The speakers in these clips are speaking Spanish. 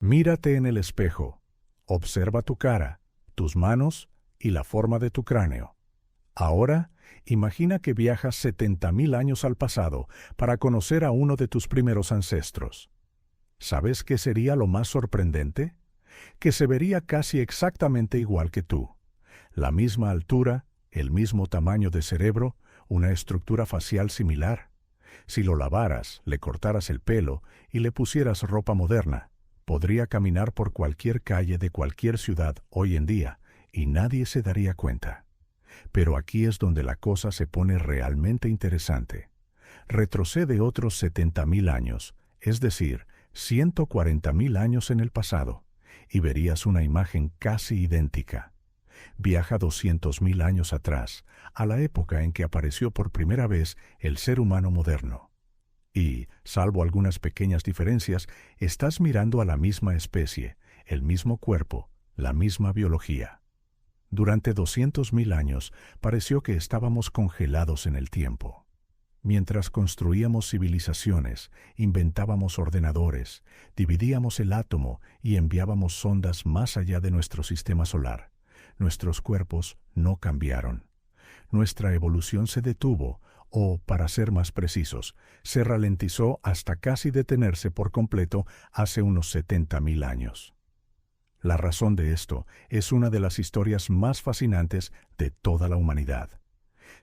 Mírate en el espejo. Observa tu cara, tus manos y la forma de tu cráneo. Ahora, imagina que viajas 70.000 años al pasado para conocer a uno de tus primeros ancestros. ¿Sabes qué sería lo más sorprendente? Que se vería casi exactamente igual que tú. La misma altura, el mismo tamaño de cerebro, una estructura facial similar. Si lo lavaras, le cortaras el pelo y le pusieras ropa moderna, podría caminar por cualquier calle de cualquier ciudad hoy en día y nadie se daría cuenta. Pero aquí es donde la cosa se pone realmente interesante. Retrocede otros 70.000 años, es decir, 140.000 años en el pasado, y verías una imagen casi idéntica. Viaja 200.000 años atrás, a la época en que apareció por primera vez el ser humano moderno. Y, salvo algunas pequeñas diferencias, estás mirando a la misma especie, el mismo cuerpo, la misma biología. Durante 200.000 años pareció que estábamos congelados en el tiempo. Mientras construíamos civilizaciones, inventábamos ordenadores, dividíamos el átomo y enviábamos sondas más allá de nuestro sistema solar, nuestros cuerpos no cambiaron. Nuestra evolución se detuvo, o, para ser más precisos, se ralentizó hasta casi detenerse por completo hace unos 70.000 años. La razón de esto es una de las historias más fascinantes de toda la humanidad.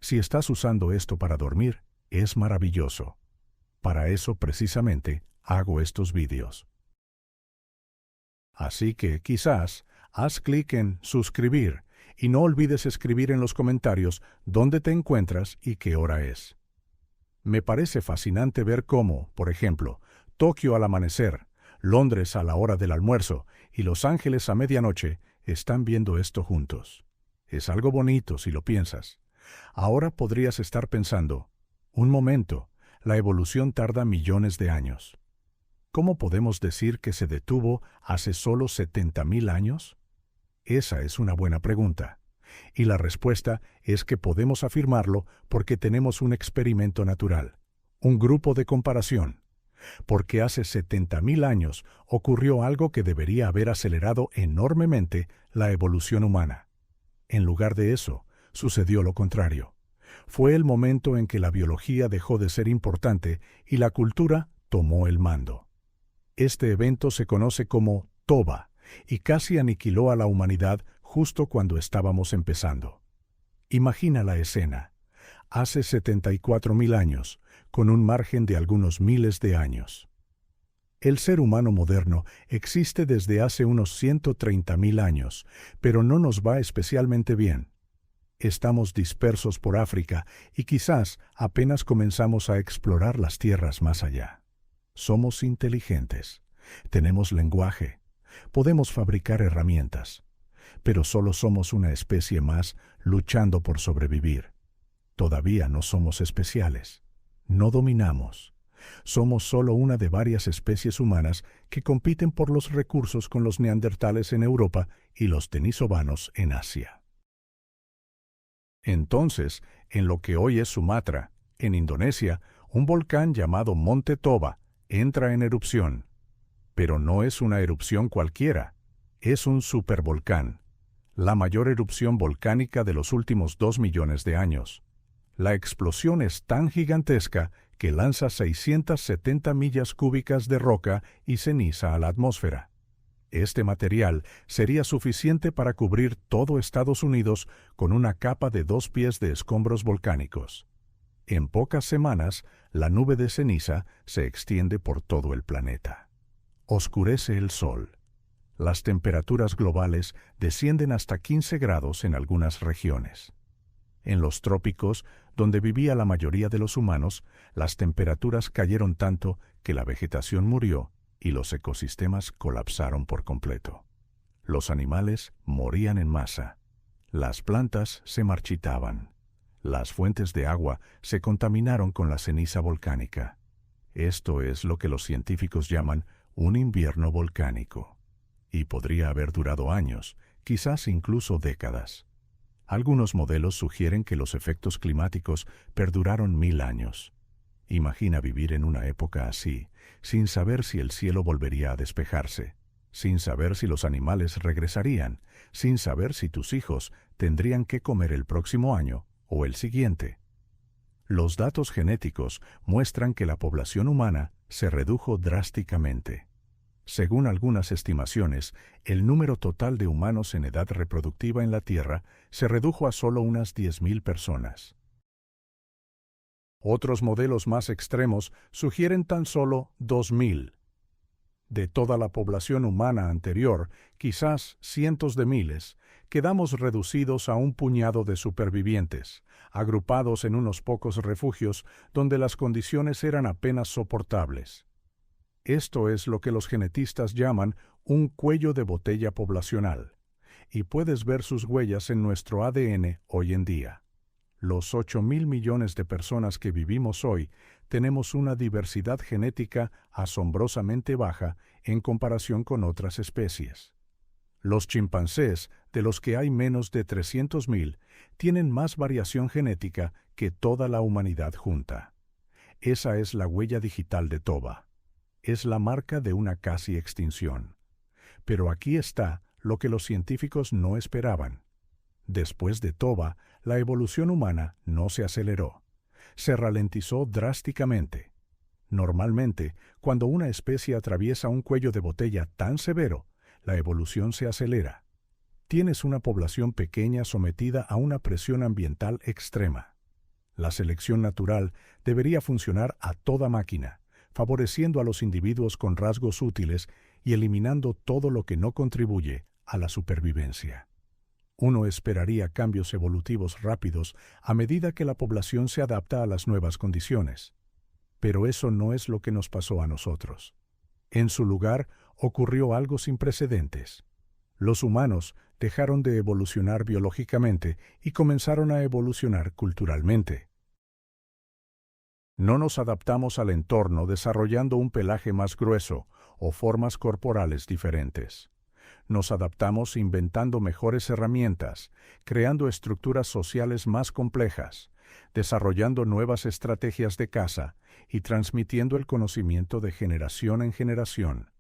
Si estás usando esto para dormir, es maravilloso. Para eso, precisamente, hago estos vídeos. Así que, quizás, haz clic en suscribir y no olvides escribir en los comentarios dónde te encuentras y qué hora es. Me parece fascinante ver cómo, por ejemplo, Tokio al amanecer, Londres a la hora del almuerzo y Los Ángeles a medianoche están viendo esto juntos. Es algo bonito si lo piensas. Ahora podrías estar pensando, un momento, la evolución tarda millones de años. ¿Cómo podemos decir que se detuvo hace solo 70.000 años? Esa es una buena pregunta. Y la respuesta es que podemos afirmarlo porque tenemos un experimento natural, un grupo de comparación. Porque hace 70.000 años ocurrió algo que debería haber acelerado enormemente la evolución humana. En lugar de eso, sucedió lo contrario. Fue el momento en que la biología dejó de ser importante y la cultura tomó el mando. Este evento se conoce como Toba y casi aniquiló a la humanidad justo cuando estábamos empezando. Imagina la escena. Hace 74.000 años, con un margen de algunos miles de años. El ser humano moderno existe desde hace unos 130.000 años, pero no nos va especialmente bien. Estamos dispersos por África y quizás apenas comenzamos a explorar las tierras más allá. Somos inteligentes, tenemos lenguaje, podemos fabricar herramientas, pero solo somos una especie más luchando por sobrevivir. Todavía no somos especiales. No dominamos. Somos solo una de varias especies humanas que compiten por los recursos con los neandertales en Europa y los denisovanos en Asia. Entonces, en lo que hoy es Sumatra, en Indonesia, un volcán llamado Monte Toba entra en erupción. Pero no es una erupción cualquiera, es un supervolcán, la mayor erupción volcánica de los últimos 2 millones de años. La explosión es tan gigantesca que lanza 670 millas cúbicas de roca y ceniza a la atmósfera. Este material sería suficiente para cubrir todo Estados Unidos con una capa de 2 pies de escombros volcánicos. En pocas semanas, la nube de ceniza se extiende por todo el planeta. Oscurece el sol. Las temperaturas globales descienden hasta 15 grados en algunas regiones. En los trópicos, donde vivía la mayoría de los humanos, las temperaturas cayeron tanto que la vegetación murió y los ecosistemas colapsaron por completo. Los animales morían en masa. Las plantas se marchitaban. Las fuentes de agua se contaminaron con la ceniza volcánica. Esto es lo que los científicos llaman un invierno volcánico. Y podría haber durado años, quizás incluso décadas. Algunos modelos sugieren que los efectos climáticos perduraron 1000 años. Imagina vivir en una época así, sin saber si el cielo volvería a despejarse, sin saber si los animales regresarían, sin saber si tus hijos tendrían que comer el próximo año o el siguiente. Los datos genéticos muestran que la población humana se redujo drásticamente. Según algunas estimaciones, el número total de humanos en edad reproductiva en la Tierra se redujo a solo unas 10.000 personas. Otros modelos más extremos sugieren tan solo 2.000. De toda la población humana anterior, quizás cientos de miles, quedamos reducidos a un puñado de supervivientes, agrupados en unos pocos refugios donde las condiciones eran apenas soportables. Esto es lo que los genetistas llaman un cuello de botella poblacional, y puedes ver sus huellas en nuestro ADN hoy en día. Los 8.000 millones de personas que vivimos hoy tenemos una diversidad genética asombrosamente baja en comparación con otras especies. Los chimpancés, de los que hay menos de 300.000, tienen más variación genética que toda la humanidad junta. Esa es la huella digital de Toba. Es la marca de una casi extinción. Pero aquí está lo que los científicos no esperaban. Después de Toba, la evolución humana no se aceleró. Se ralentizó drásticamente. Normalmente, cuando una especie atraviesa un cuello de botella tan severo, la evolución se acelera. Tienes una población pequeña sometida a una presión ambiental extrema. La selección natural debería funcionar a toda máquina, favoreciendo a los individuos con rasgos útiles y eliminando todo lo que no contribuye a la supervivencia. Uno esperaría cambios evolutivos rápidos a medida que la población se adapta a las nuevas condiciones. Pero eso no es lo que nos pasó a nosotros. En su lugar, ocurrió algo sin precedentes. Los humanos dejaron de evolucionar biológicamente y comenzaron a evolucionar culturalmente. No nos adaptamos al entorno desarrollando un pelaje más grueso o formas corporales diferentes. Nos adaptamos inventando mejores herramientas, creando estructuras sociales más complejas, desarrollando nuevas estrategias de caza y transmitiendo el conocimiento de generación en generación.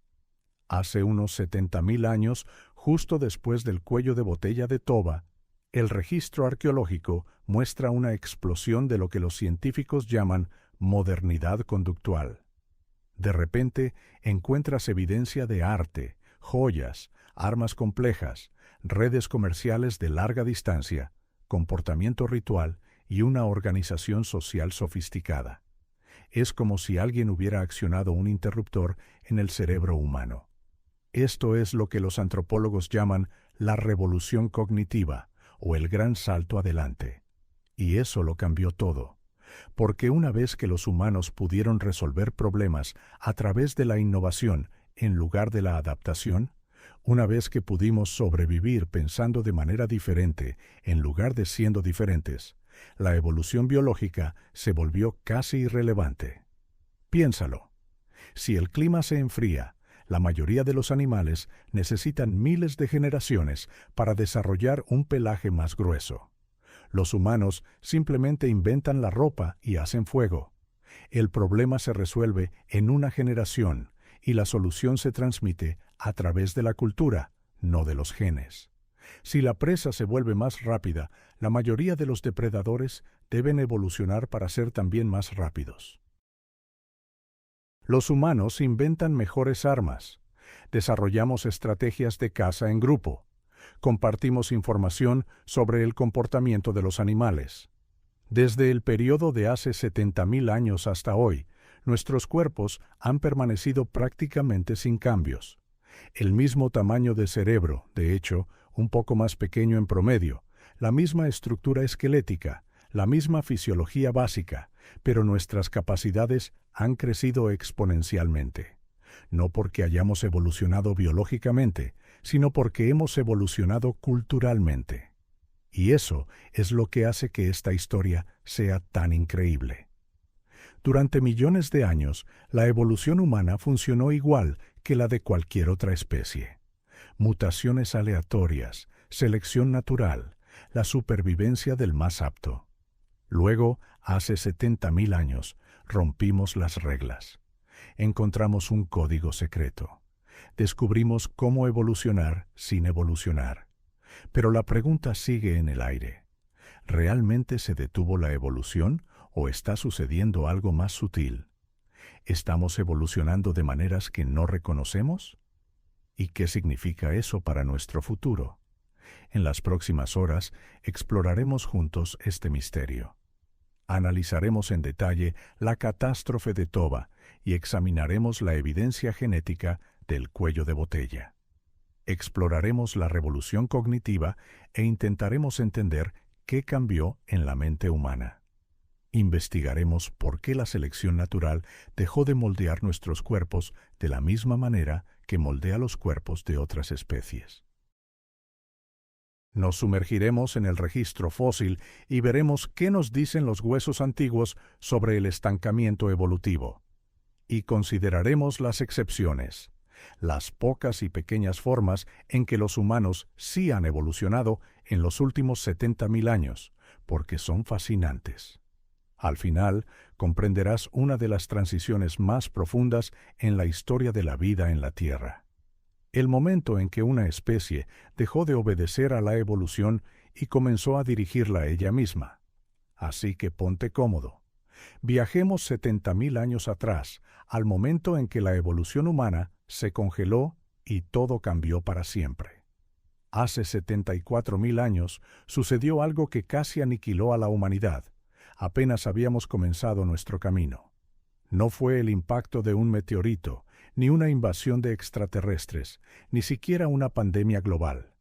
Hace unos 70.000 años, justo después del cuello de botella de Toba, el registro arqueológico muestra una explosión de lo que los científicos llaman modernidad conductual. De repente, encuentras evidencia de arte, joyas, armas complejas, redes comerciales de larga distancia, comportamiento ritual y una organización social sofisticada. Es como si alguien hubiera accionado un interruptor en el cerebro humano. Esto es lo que los antropólogos llaman la revolución cognitiva o el gran salto adelante. Y eso lo cambió todo. Porque una vez que los humanos pudieron resolver problemas a través de la innovación en lugar de la adaptación, una vez que pudimos sobrevivir pensando de manera diferente en lugar de siendo diferentes, la evolución biológica se volvió casi irrelevante. Piénsalo. Si el clima se enfría, la mayoría de los animales necesitan miles de generaciones para desarrollar un pelaje más grueso. Los humanos simplemente inventan la ropa y hacen fuego. El problema se resuelve en una generación y la solución se transmite a través de la cultura, no de los genes. Si la presa se vuelve más rápida, la mayoría de los depredadores deben evolucionar para ser también más rápidos. Los humanos inventan mejores armas. Desarrollamos estrategias de caza en grupo. Compartimos información sobre el comportamiento de los animales. Desde el periodo de hace 70.000 años hasta hoy, nuestros cuerpos han permanecido prácticamente sin cambios. El mismo tamaño de cerebro, de hecho, un poco más pequeño en promedio, la misma estructura esquelética, la misma fisiología básica, pero nuestras capacidades han crecido exponencialmente. No porque hayamos evolucionado biológicamente, sino porque hemos evolucionado culturalmente. Y eso es lo que hace que esta historia sea tan increíble. Durante millones de años, la evolución humana funcionó igual que la de cualquier otra especie. Mutaciones aleatorias, selección natural, la supervivencia del más apto. Luego, hace 70.000 años, rompimos las reglas. Encontramos un código secreto. Descubrimos cómo evolucionar sin evolucionar. Pero la pregunta sigue en el aire. ¿Realmente se detuvo la evolución o está sucediendo algo más sutil? ¿Estamos evolucionando de maneras que no reconocemos? ¿Y qué significa eso para nuestro futuro? En las próximas horas exploraremos juntos este misterio. Analizaremos en detalle la catástrofe de Toba y examinaremos la evidencia genética del cuello de botella. Exploraremos la revolución cognitiva e intentaremos entender qué cambió en la mente humana. Investigaremos por qué la selección natural dejó de moldear nuestros cuerpos de la misma manera que moldea los cuerpos de otras especies. Nos sumergiremos en el registro fósil y veremos qué nos dicen los huesos antiguos sobre el estancamiento evolutivo. Y consideraremos las excepciones, las pocas y pequeñas formas en que los humanos sí han evolucionado en los últimos 70.000 años, porque son fascinantes. Al final, comprenderás una de las transiciones más profundas en la historia de la vida en la Tierra. El momento en que una especie dejó de obedecer a la evolución y comenzó a dirigirla ella misma. Así que ponte cómodo. Viajemos 70.000 años atrás, al momento en que la evolución humana se congeló y todo cambió para siempre. Hace 74.000 años sucedió algo que casi aniquiló a la humanidad. Apenas habíamos comenzado nuestro camino. No fue el impacto de un meteorito, ni una invasión de extraterrestres, ni siquiera una pandemia global.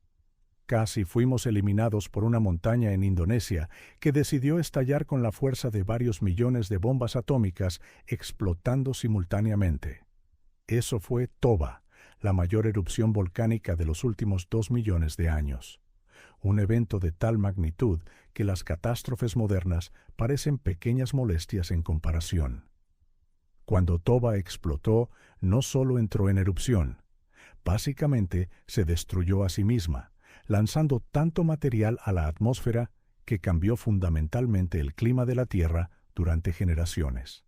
Casi fuimos eliminados por una montaña en Indonesia que decidió estallar con la fuerza de varios millones de bombas atómicas explotando simultáneamente. Eso fue Toba, la mayor erupción volcánica de los últimos 2 millones de años. Un evento de tal magnitud que las catástrofes modernas parecen pequeñas molestias en comparación. Cuando Toba explotó, no solo entró en erupción, básicamente se destruyó a sí misma, lanzando tanto material a la atmósfera que cambió fundamentalmente el clima de la Tierra durante generaciones.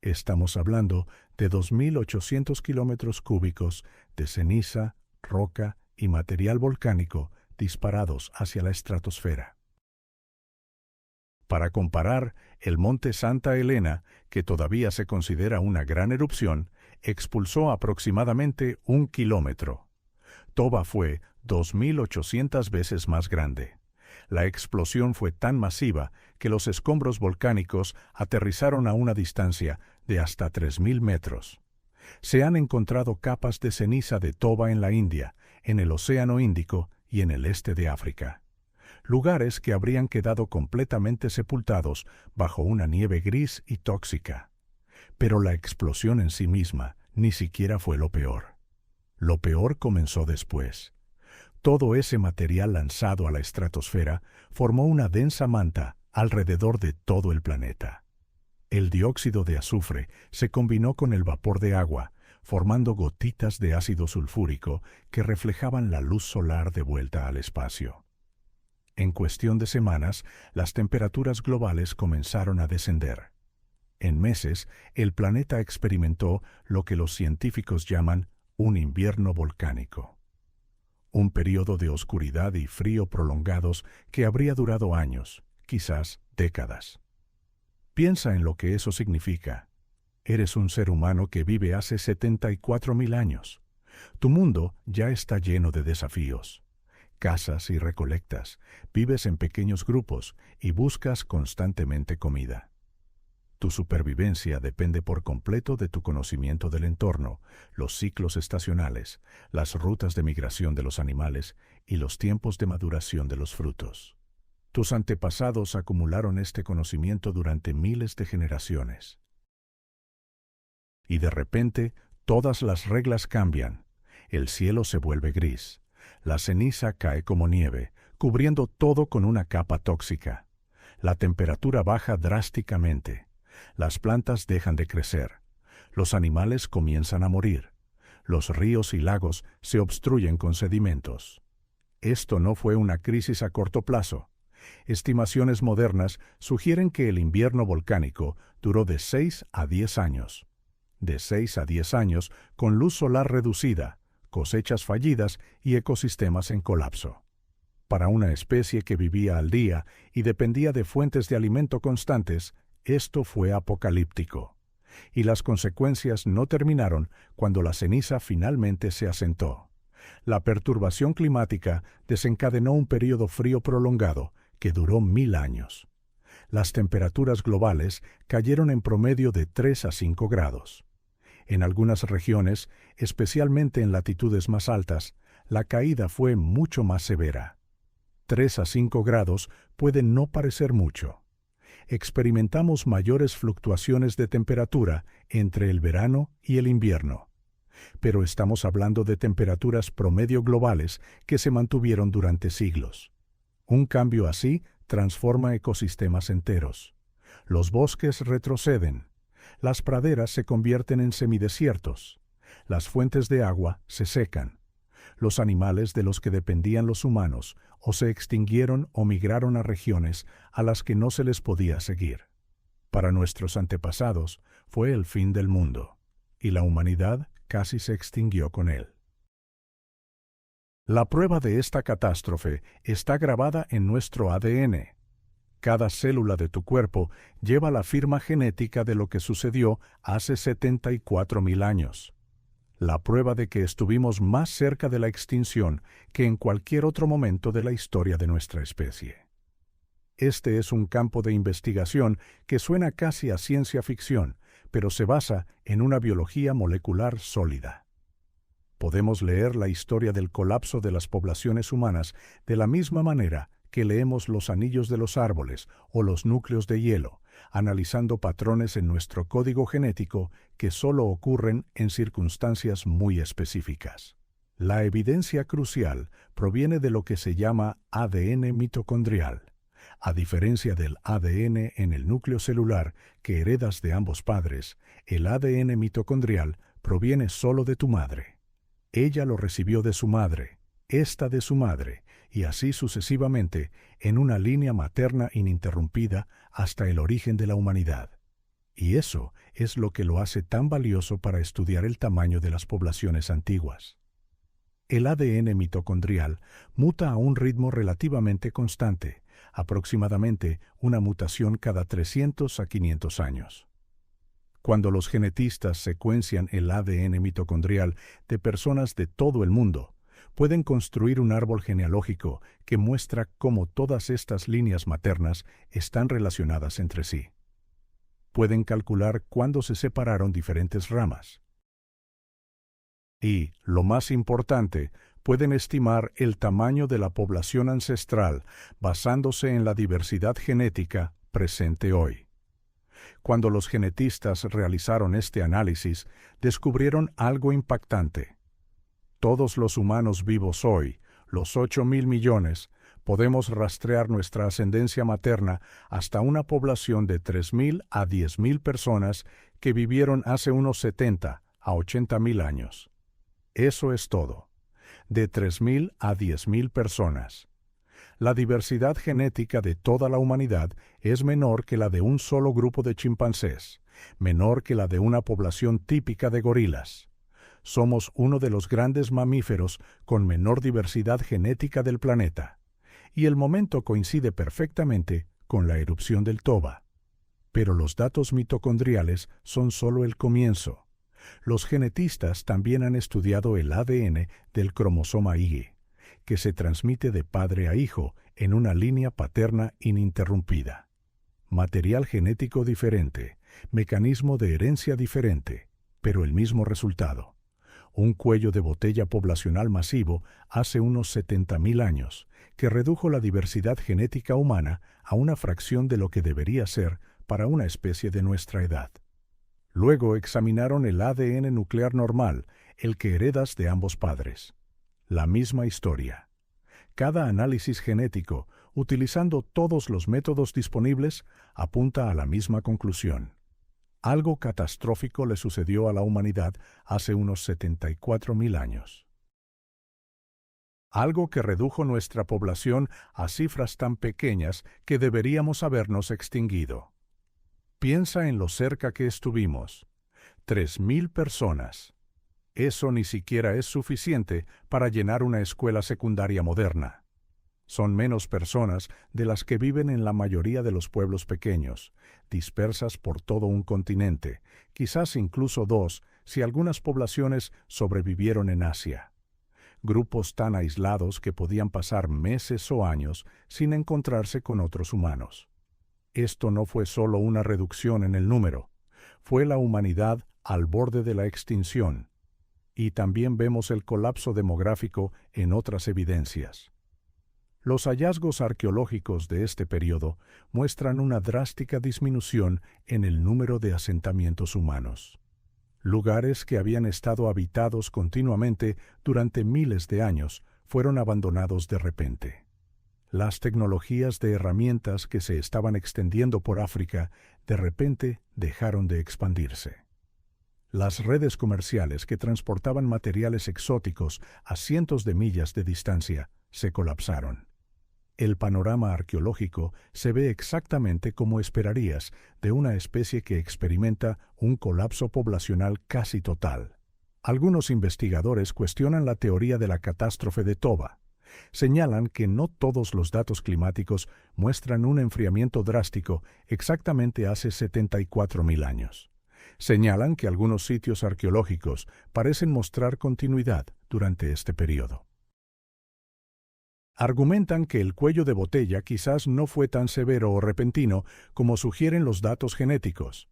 Estamos hablando de 2.800 kilómetros cúbicos de ceniza, roca y material volcánico disparados hacia la estratosfera. Para comparar, el monte Santa Elena, que todavía se considera una gran erupción, expulsó aproximadamente 1 kilómetro. Toba fue 2.800 veces más grande. La explosión fue tan masiva que los escombros volcánicos aterrizaron a una distancia de hasta 3.000 metros. Se han encontrado capas de ceniza de Toba en la India, en el Océano Índico y en el este de África. Lugares que habrían quedado completamente sepultados bajo una nieve gris y tóxica. Pero la explosión en sí misma ni siquiera fue lo peor. Lo peor comenzó después. Todo ese material lanzado a la estratosfera formó una densa manta alrededor de todo el planeta. El dióxido de azufre se combinó con el vapor de agua, formando gotitas de ácido sulfúrico que reflejaban la luz solar de vuelta al espacio. En cuestión de semanas, las temperaturas globales comenzaron a descender. En meses, el planeta experimentó lo que los científicos llaman un invierno volcánico. Un período de oscuridad y frío prolongados que habría durado años, quizás décadas. Piensa en lo que eso significa. Eres un ser humano que vive hace 74.000 años. Tu mundo ya está lleno de desafíos. Cazas y recolectas, vives en pequeños grupos y buscas constantemente comida. Tu supervivencia depende por completo de tu conocimiento del entorno, los ciclos estacionales, las rutas de migración de los animales y los tiempos de maduración de los frutos. Tus antepasados acumularon este conocimiento durante miles de generaciones. Y de repente, todas las reglas cambian. El cielo se vuelve gris. La ceniza cae como nieve, cubriendo todo con una capa tóxica. La temperatura baja drásticamente. Las plantas dejan de crecer. Los animales comienzan a morir. Los ríos y lagos se obstruyen con sedimentos. Esto no fue una crisis a corto plazo. Estimaciones modernas sugieren que el invierno volcánico duró de 6 a 10 años. de 6 a 10 años, con luz solar reducida, cosechas fallidas y ecosistemas en colapso. Para una especie que vivía al día y dependía de fuentes de alimento constantes, esto fue apocalíptico. Y las consecuencias no terminaron cuando la ceniza finalmente se asentó. La perturbación climática desencadenó un período frío prolongado que duró 1000 años. Las temperaturas globales cayeron en promedio de 3 a 5 grados. En algunas regiones, especialmente en latitudes más altas, la caída fue mucho más severa. 3 a 5 grados pueden no parecer mucho. Experimentamos mayores fluctuaciones de temperatura entre el verano y el invierno. Pero estamos hablando de temperaturas promedio globales que se mantuvieron durante siglos. Un cambio así transforma ecosistemas enteros. Los bosques retroceden. Las praderas se convierten en semidesiertos. Las fuentes de agua se secan. Los animales de los que dependían los humanos o se extinguieron o migraron a regiones a las que no se les podía seguir. Para nuestros antepasados fue el fin del mundo, y la humanidad casi se extinguió con él. La prueba de esta catástrofe está grabada en nuestro ADN. Cada célula de tu cuerpo lleva la firma genética de lo que sucedió hace 74.000 años. La prueba de que estuvimos más cerca de la extinción que en cualquier otro momento de la historia de nuestra especie. Este es un campo de investigación que suena casi a ciencia ficción, pero se basa en una biología molecular sólida. Podemos leer la historia del colapso de las poblaciones humanas de la misma manera que leemos los anillos de los árboles o los núcleos de hielo, analizando patrones en nuestro código genético que solo ocurren en circunstancias muy específicas. La evidencia crucial proviene de lo que se llama ADN mitocondrial. A diferencia del ADN en el núcleo celular que heredas de ambos padres, el ADN mitocondrial proviene solo de tu madre. Ella lo recibió de su madre, ésta de su madre, y así sucesivamente, en una línea materna ininterrumpida hasta el origen de la humanidad. Y eso es lo que lo hace tan valioso para estudiar el tamaño de las poblaciones antiguas. El ADN mitocondrial muta a un ritmo relativamente constante, aproximadamente una mutación cada 300 a 500 años. Cuando los genetistas secuencian el ADN mitocondrial de personas de todo el mundo, pueden construir un árbol genealógico que muestra cómo todas estas líneas maternas están relacionadas entre sí. Pueden calcular cuándo se separaron diferentes ramas. Y, lo más importante, pueden estimar el tamaño de la población ancestral basándose en la diversidad genética presente hoy. Cuando los genetistas realizaron este análisis, descubrieron algo impactante. Todos los humanos vivos hoy, los 8.000 millones, podemos rastrear nuestra ascendencia materna hasta una población de 3.000 a 10.000 personas que vivieron hace unos 70 a 80.000 años. Eso es todo. De 3.000 a 10.000 personas. La diversidad genética de toda la humanidad es menor que la de un solo grupo de chimpancés, menor que la de una población típica de gorilas. Somos uno de los grandes mamíferos con menor diversidad genética del planeta, y el momento coincide perfectamente con la erupción del Toba. Pero los datos mitocondriales son solo el comienzo. Los genetistas también han estudiado el ADN del cromosoma Y, que se transmite de padre a hijo en una línea paterna ininterrumpida. Material genético diferente, mecanismo de herencia diferente, pero el mismo resultado. Un cuello de botella poblacional masivo hace unos 70.000 años, que redujo la diversidad genética humana a una fracción de lo que debería ser para una especie de nuestra edad. Luego examinaron el ADN nuclear normal, el que heredas de ambos padres. La misma historia. Cada análisis genético, utilizando todos los métodos disponibles, apunta a la misma conclusión. Algo catastrófico le sucedió a la humanidad hace unos 74.000 años. Algo que redujo nuestra población a cifras tan pequeñas que deberíamos habernos extinguido. Piensa en lo cerca que estuvimos. 3.000 personas. Eso ni siquiera es suficiente para llenar una escuela secundaria moderna. Son menos personas de las que viven en la mayoría de los pueblos pequeños, dispersas por todo un continente, quizás incluso dos, si algunas poblaciones sobrevivieron en Asia. Grupos tan aislados que podían pasar meses o años sin encontrarse con otros humanos. Esto no fue solo una reducción en el número, fue la humanidad al borde de la extinción. Y también vemos el colapso demográfico en otras evidencias. Los hallazgos arqueológicos de este periodo muestran una drástica disminución en el número de asentamientos humanos. Lugares que habían estado habitados continuamente durante miles de años fueron abandonados de repente. Las tecnologías de herramientas que se estaban extendiendo por África de repente dejaron de expandirse. Las redes comerciales que transportaban materiales exóticos a cientos de millas de distancia se colapsaron. El panorama arqueológico se ve exactamente como esperarías de una especie que experimenta un colapso poblacional casi total. Algunos investigadores cuestionan la teoría de la catástrofe de Toba. Señalan que no todos los datos climáticos muestran un enfriamiento drástico exactamente hace 74.000 años. Señalan que algunos sitios arqueológicos parecen mostrar continuidad durante este periodo. Argumentan que el cuello de botella quizás no fue tan severo o repentino como sugieren los datos genéticos.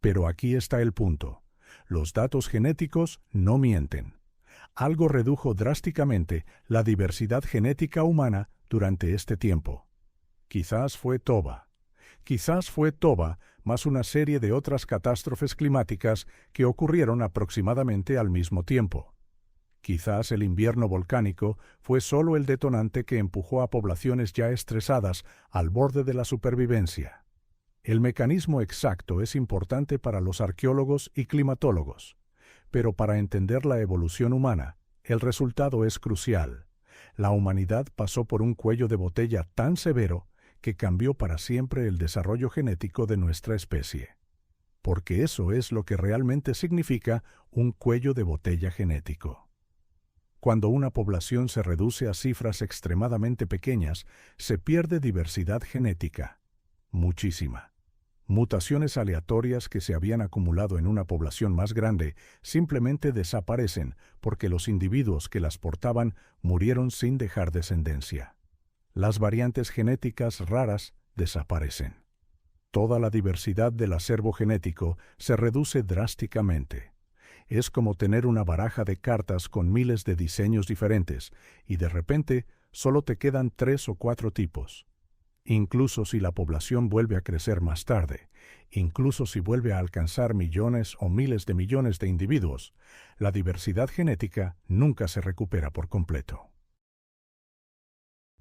Pero aquí está el punto. Los datos genéticos no mienten. Algo redujo drásticamente la diversidad genética humana durante este tiempo. Quizás fue Toba. Quizás fue Toba más una serie de otras catástrofes climáticas que ocurrieron aproximadamente al mismo tiempo. Quizás el invierno volcánico fue solo el detonante que empujó a poblaciones ya estresadas al borde de la supervivencia. El mecanismo exacto es importante para los arqueólogos y climatólogos, pero para entender la evolución humana, el resultado es crucial. La humanidad pasó por un cuello de botella tan severo que cambió para siempre el desarrollo genético de nuestra especie. Porque eso es lo que realmente significa un cuello de botella genético. Cuando una población se reduce a cifras extremadamente pequeñas, se pierde diversidad genética. Muchísima. Mutaciones aleatorias que se habían acumulado en una población más grande simplemente desaparecen porque los individuos que las portaban murieron sin dejar descendencia. Las variantes genéticas raras desaparecen. Toda la diversidad del acervo genético se reduce drásticamente. Es como tener una baraja de cartas con miles de diseños diferentes y de repente solo te quedan 3 o 4 tipos. Incluso si la población vuelve a crecer más tarde, incluso si vuelve a alcanzar millones o miles de millones de individuos, la diversidad genética nunca se recupera por completo.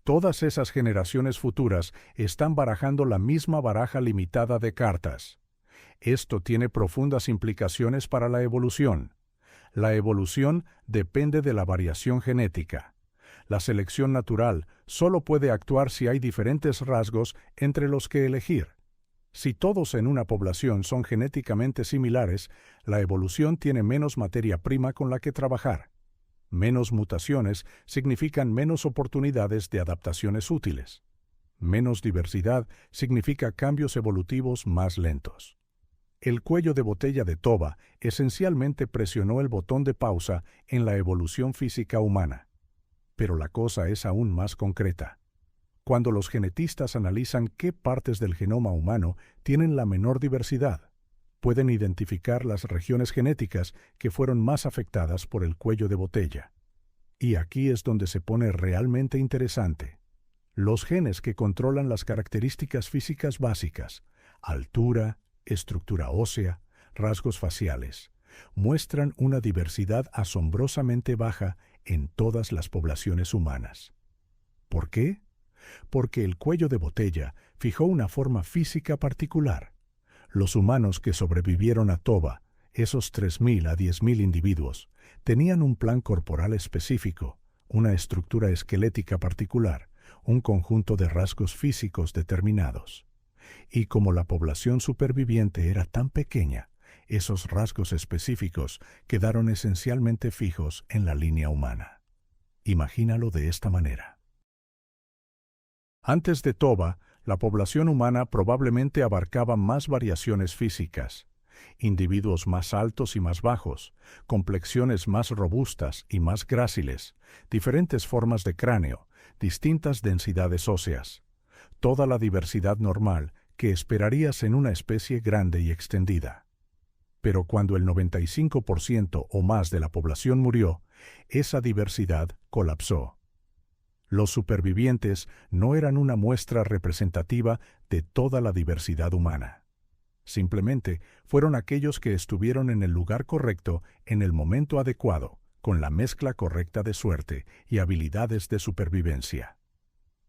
Todas esas generaciones futuras están barajando la misma baraja limitada de cartas. Esto tiene profundas implicaciones para la evolución. La evolución depende de la variación genética. La selección natural solo puede actuar si hay diferentes rasgos entre los que elegir. Si todos en una población son genéticamente similares, la evolución tiene menos materia prima con la que trabajar. Menos mutaciones significan menos oportunidades de adaptaciones útiles. Menos diversidad significa cambios evolutivos más lentos. El cuello de botella de Toba esencialmente presionó el botón de pausa en la evolución física humana. Pero la cosa es aún más concreta. Cuando los genetistas analizan qué partes del genoma humano tienen la menor diversidad, pueden identificar las regiones genéticas que fueron más afectadas por el cuello de botella. Y aquí es donde se pone realmente interesante. Los genes que controlan las características físicas básicas, altura, estructura ósea, rasgos faciales, muestran una diversidad asombrosamente baja en todas las poblaciones humanas. ¿Por qué? Porque el cuello de botella fijó una forma física particular. Los humanos que sobrevivieron a Toba, esos 3.000 a 10.000 individuos, tenían un plan corporal específico, una estructura esquelética particular, un conjunto de rasgos físicos determinados. Y como la población superviviente era tan pequeña, esos rasgos específicos quedaron esencialmente fijos en la línea humana. Imagínalo de esta manera. Antes de Toba, la población humana probablemente abarcaba más variaciones físicas, individuos más altos y más bajos, complexiones más robustas y más gráciles, diferentes formas de cráneo, distintas densidades óseas, toda la diversidad normal que esperarías en una especie grande y extendida. Pero cuando el 95% o más de la población murió, esa diversidad colapsó. Los supervivientes no eran una muestra representativa de toda la diversidad humana. Simplemente fueron aquellos que estuvieron en el lugar correcto en el momento adecuado, con la mezcla correcta de suerte y habilidades de supervivencia.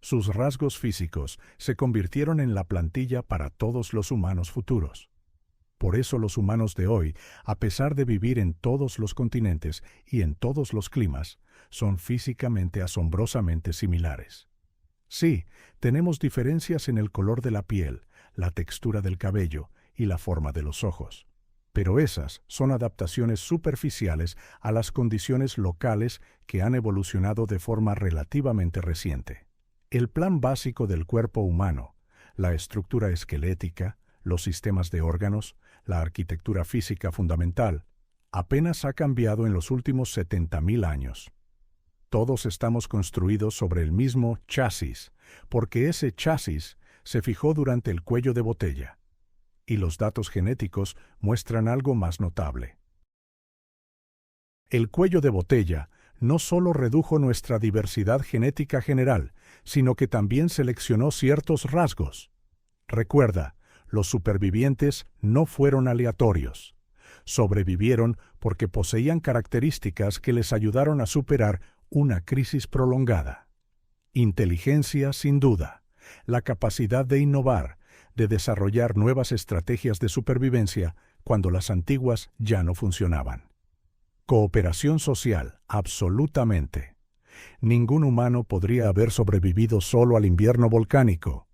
Sus rasgos físicos se convirtieron en la plantilla para todos los humanos futuros. Por eso los humanos de hoy, a pesar de vivir en todos los continentes y en todos los climas, son físicamente asombrosamente similares. Sí, tenemos diferencias en el color de la piel, la textura del cabello y la forma de los ojos. Pero esas son adaptaciones superficiales a las condiciones locales que han evolucionado de forma relativamente reciente. El plan básico del cuerpo humano, la estructura esquelética, los sistemas de órganos, la arquitectura física fundamental, apenas ha cambiado en los últimos 70.000 años. Todos estamos construidos sobre el mismo chasis, porque ese chasis se fijó durante el cuello de botella. Y los datos genéticos muestran algo más notable. El cuello de botella no solo redujo nuestra diversidad genética general, sino que también seleccionó ciertos rasgos. Recuerda, los supervivientes no fueron aleatorios. Sobrevivieron porque poseían características que les ayudaron a superar una crisis prolongada. Inteligencia, sin duda, la capacidad de innovar, de desarrollar nuevas estrategias de supervivencia cuando las antiguas ya no funcionaban. Cooperación social, absolutamente. Ningún humano podría haber sobrevivido solo al invierno volcánico.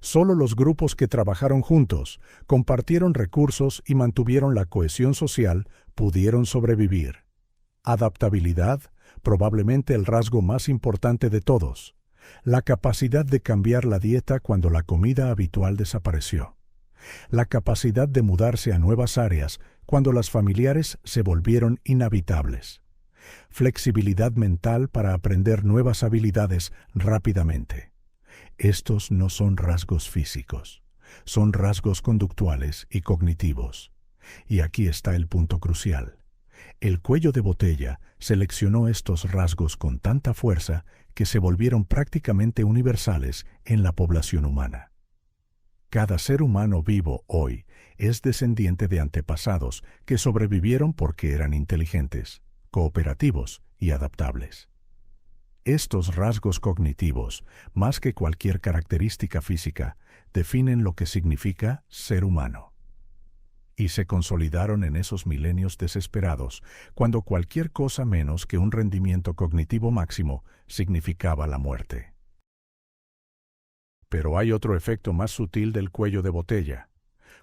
Solo los grupos que trabajaron juntos, compartieron recursos y mantuvieron la cohesión social pudieron sobrevivir. Adaptabilidad, probablemente el rasgo más importante de todos. La capacidad de cambiar la dieta cuando la comida habitual desapareció. La capacidad de mudarse a nuevas áreas cuando las familiares se volvieron inhabitables. Flexibilidad mental para aprender nuevas habilidades rápidamente. Estos no son rasgos físicos, son rasgos conductuales y cognitivos. Y aquí está el punto crucial. El cuello de botella seleccionó estos rasgos con tanta fuerza que se volvieron prácticamente universales en la población humana. Cada ser humano vivo hoy es descendiente de antepasados que sobrevivieron porque eran inteligentes, cooperativos y adaptables. Estos rasgos cognitivos, más que cualquier característica física, definen lo que significa ser humano. Y se consolidaron en esos milenios desesperados, cuando cualquier cosa menos que un rendimiento cognitivo máximo significaba la muerte. Pero hay otro efecto más sutil del cuello de botella.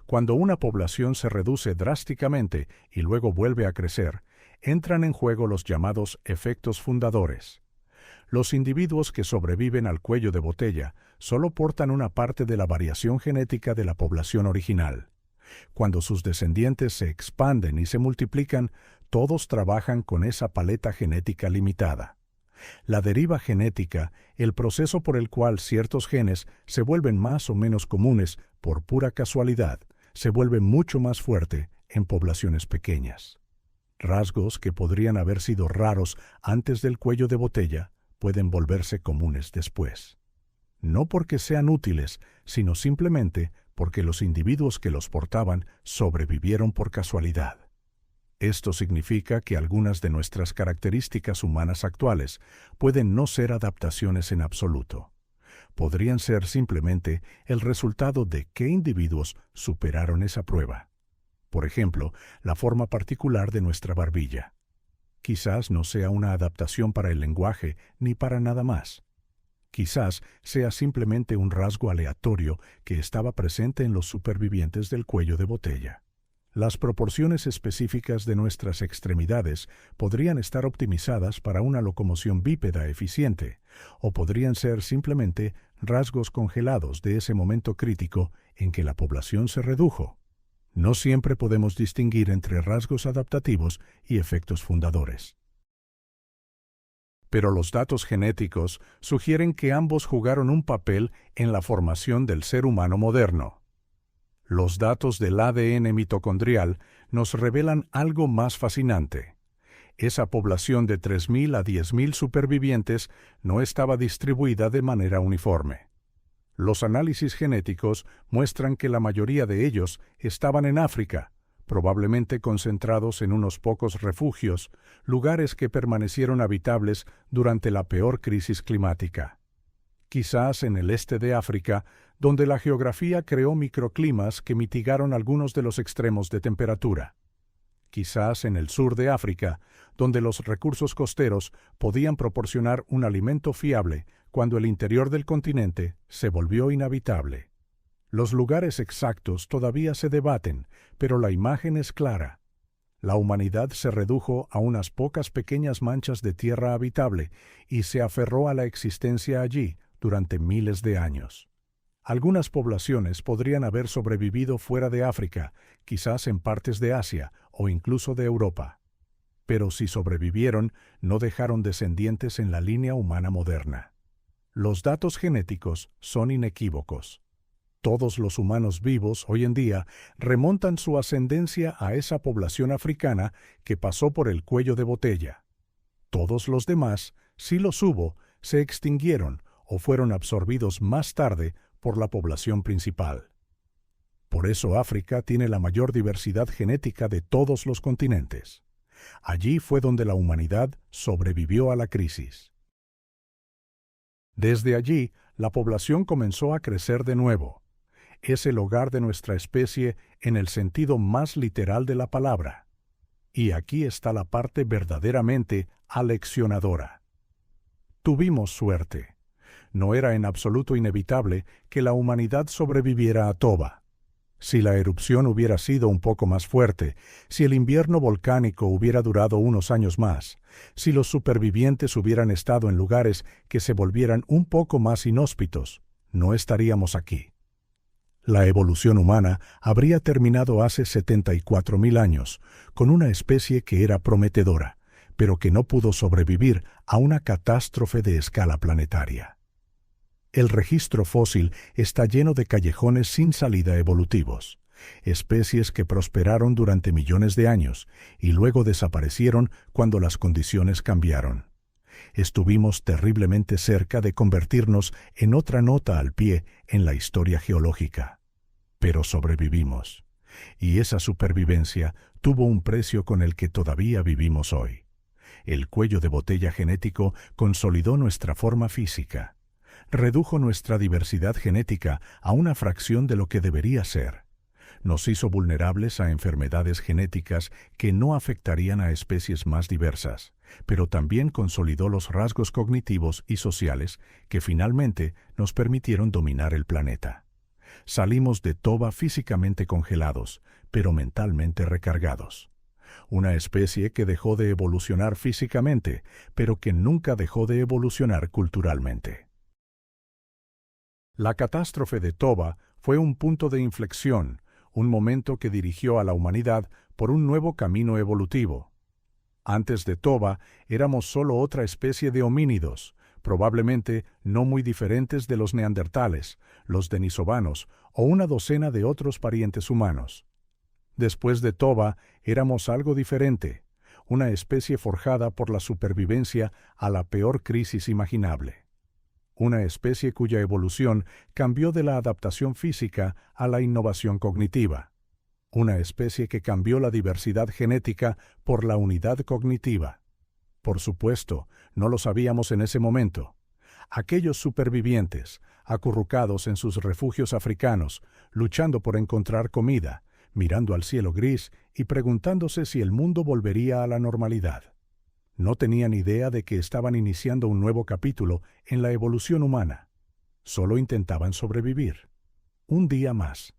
Cuando una población se reduce drásticamente y luego vuelve a crecer, entran en juego los llamados efectos fundadores. Los individuos que sobreviven al cuello de botella solo portan una parte de la variación genética de la población original. Cuando sus descendientes se expanden y se multiplican, todos trabajan con esa paleta genética limitada. La deriva genética, el proceso por el cual ciertos genes se vuelven más o menos comunes por pura casualidad, se vuelve mucho más fuerte en poblaciones pequeñas. Rasgos que podrían haber sido raros antes del cuello de botella pueden volverse comunes después. No porque sean útiles, sino simplemente porque los individuos que los portaban sobrevivieron por casualidad. Esto significa que algunas de nuestras características humanas actuales pueden no ser adaptaciones en absoluto. Podrían ser simplemente el resultado de qué individuos superaron esa prueba. Por ejemplo, la forma particular de nuestra barbilla. Quizás no sea una adaptación para el lenguaje ni para nada más. Quizás sea simplemente un rasgo aleatorio que estaba presente en los supervivientes del cuello de botella. Las proporciones específicas de nuestras extremidades podrían estar optimizadas para una locomoción bípeda eficiente, o podrían ser simplemente rasgos congelados de ese momento crítico en que la población se redujo. No siempre podemos distinguir entre rasgos adaptativos y efectos fundadores. Pero los datos genéticos sugieren que ambos jugaron un papel en la formación del ser humano moderno. Los datos del ADN mitocondrial nos revelan algo más fascinante. Esa población de 3.000 a 10.000 supervivientes no estaba distribuida de manera uniforme. Los análisis genéticos muestran que la mayoría de ellos estaban en África, probablemente concentrados en unos pocos refugios, lugares que permanecieron habitables durante la peor crisis climática. Quizás en el este de África, donde la geografía creó microclimas que mitigaron algunos de los extremos de temperatura. Quizás en el sur de África, donde los recursos costeros podían proporcionar un alimento fiable cuando el interior del continente se volvió inhabitable. Los lugares exactos todavía se debaten, pero la imagen es clara. La humanidad se redujo a unas pocas pequeñas manchas de tierra habitable y se aferró a la existencia allí durante miles de años. Algunas poblaciones podrían haber sobrevivido fuera de África, quizás en partes de Asia o incluso de Europa. Pero si sobrevivieron, no dejaron descendientes en la línea humana moderna. Los datos genéticos son inequívocos. Todos los humanos vivos hoy en día remontan su ascendencia a esa población africana que pasó por el cuello de botella. Todos los demás, si los hubo, se extinguieron o fueron absorbidos más tarde por la población principal. Por eso África tiene la mayor diversidad genética de todos los continentes. Allí fue donde la humanidad sobrevivió a la crisis. Desde allí, la población comenzó a crecer de nuevo. Es el hogar de nuestra especie en el sentido más literal de la palabra. Y aquí está la parte verdaderamente aleccionadora. Tuvimos suerte. No era en absoluto inevitable que la humanidad sobreviviera a Toba. Si la erupción hubiera sido un poco más fuerte, si el invierno volcánico hubiera durado unos años más, si los supervivientes hubieran estado en lugares que se volvieran un poco más inhóspitos, no estaríamos aquí. La evolución humana habría terminado hace 74.000 años, con una especie que era prometedora, pero que no pudo sobrevivir a una catástrofe de escala planetaria. El registro fósil está lleno de callejones sin salida evolutivos, especies que prosperaron durante millones de años y luego desaparecieron cuando las condiciones cambiaron. Estuvimos terriblemente cerca de convertirnos en otra nota al pie en la historia geológica. Pero sobrevivimos, y esa supervivencia tuvo un precio con el que todavía vivimos hoy. El cuello de botella genético consolidó nuestra forma física. Redujo nuestra diversidad genética a una fracción de lo que debería ser. Nos hizo vulnerables a enfermedades genéticas que no afectarían a especies más diversas, pero también consolidó los rasgos cognitivos y sociales que finalmente nos permitieron dominar el planeta. Salimos de Toba físicamente congelados, pero mentalmente recargados. Una especie que dejó de evolucionar físicamente, pero que nunca dejó de evolucionar culturalmente. La catástrofe de Toba fue un punto de inflexión, un momento que dirigió a la humanidad por un nuevo camino evolutivo. Antes de Toba, éramos solo otra especie de homínidos, probablemente no muy diferentes de los neandertales, los denisovanos o una docena de otros parientes humanos. Después de Toba, éramos algo diferente, una especie forjada por la supervivencia a la peor crisis imaginable. Una especie cuya evolución cambió de la adaptación física a la innovación cognitiva. Una especie que cambió la diversidad genética por la unidad cognitiva. Por supuesto, no lo sabíamos en ese momento. Aquellos supervivientes, acurrucados en sus refugios africanos, luchando por encontrar comida, mirando al cielo gris y preguntándose si el mundo volvería a la normalidad. No tenían idea de que estaban iniciando un nuevo capítulo en la evolución humana. Solo intentaban sobrevivir. Un día más.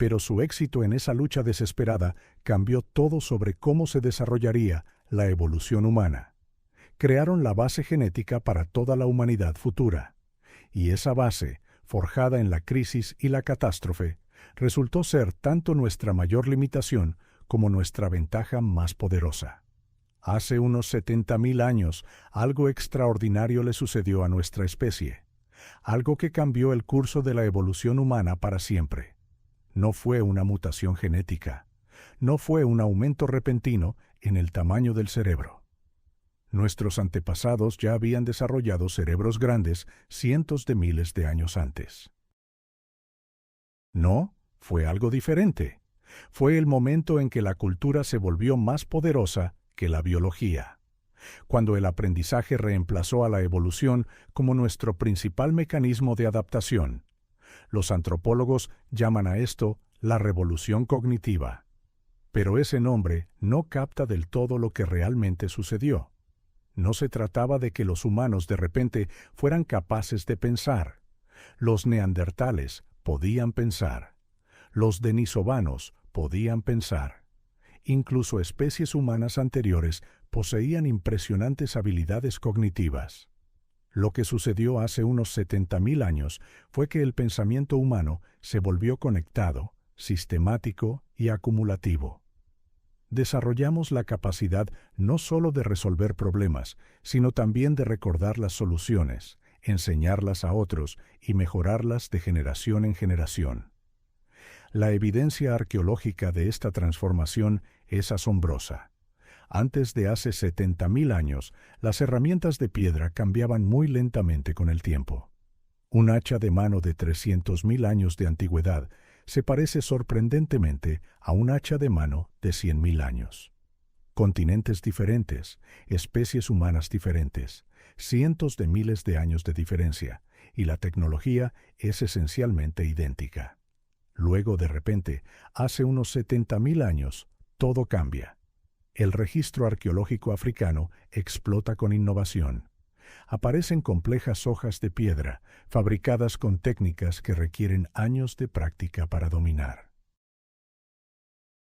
Pero su éxito en esa lucha desesperada cambió todo sobre cómo se desarrollaría la evolución humana. Crearon la base genética para toda la humanidad futura. Y esa base, forjada en la crisis y la catástrofe, resultó ser tanto nuestra mayor limitación como nuestra ventaja más poderosa. Hace unos 70.000 años, algo extraordinario le sucedió a nuestra especie, algo que cambió el curso de la evolución humana para siempre. No fue una mutación genética, no fue un aumento repentino en el tamaño del cerebro. Nuestros antepasados ya habían desarrollado cerebros grandes cientos de miles de años antes. No, fue algo diferente. Fue el momento en que la cultura se volvió más poderosa que la biología, cuando el aprendizaje reemplazó a la evolución como nuestro principal mecanismo de adaptación. Los antropólogos llaman a esto la revolución cognitiva. Pero ese nombre no capta del todo lo que realmente sucedió. No se trataba de que los humanos de repente fueran capaces de pensar. Los neandertales podían pensar. Los denisovanos podían pensar. Incluso especies humanas anteriores poseían impresionantes habilidades cognitivas. Lo que sucedió hace unos 70.000 años fue que el pensamiento humano se volvió conectado, sistemático y acumulativo. Desarrollamos la capacidad no solo de resolver problemas, sino también de recordar las soluciones, enseñarlas a otros y mejorarlas de generación en generación. La evidencia arqueológica de esta transformación es asombrosa. Antes de hace 70.000 años, las herramientas de piedra cambiaban muy lentamente con el tiempo. Un hacha de mano de 300.000 años de antigüedad se parece sorprendentemente a un hacha de mano de 100.000 años. Continentes diferentes, especies humanas diferentes, cientos de miles de años de diferencia, y la tecnología es esencialmente idéntica. Luego, de repente, hace unos 70.000 años, todo cambia. El registro arqueológico africano explota con innovación. Aparecen complejas hojas de piedra, fabricadas con técnicas que requieren años de práctica para dominar.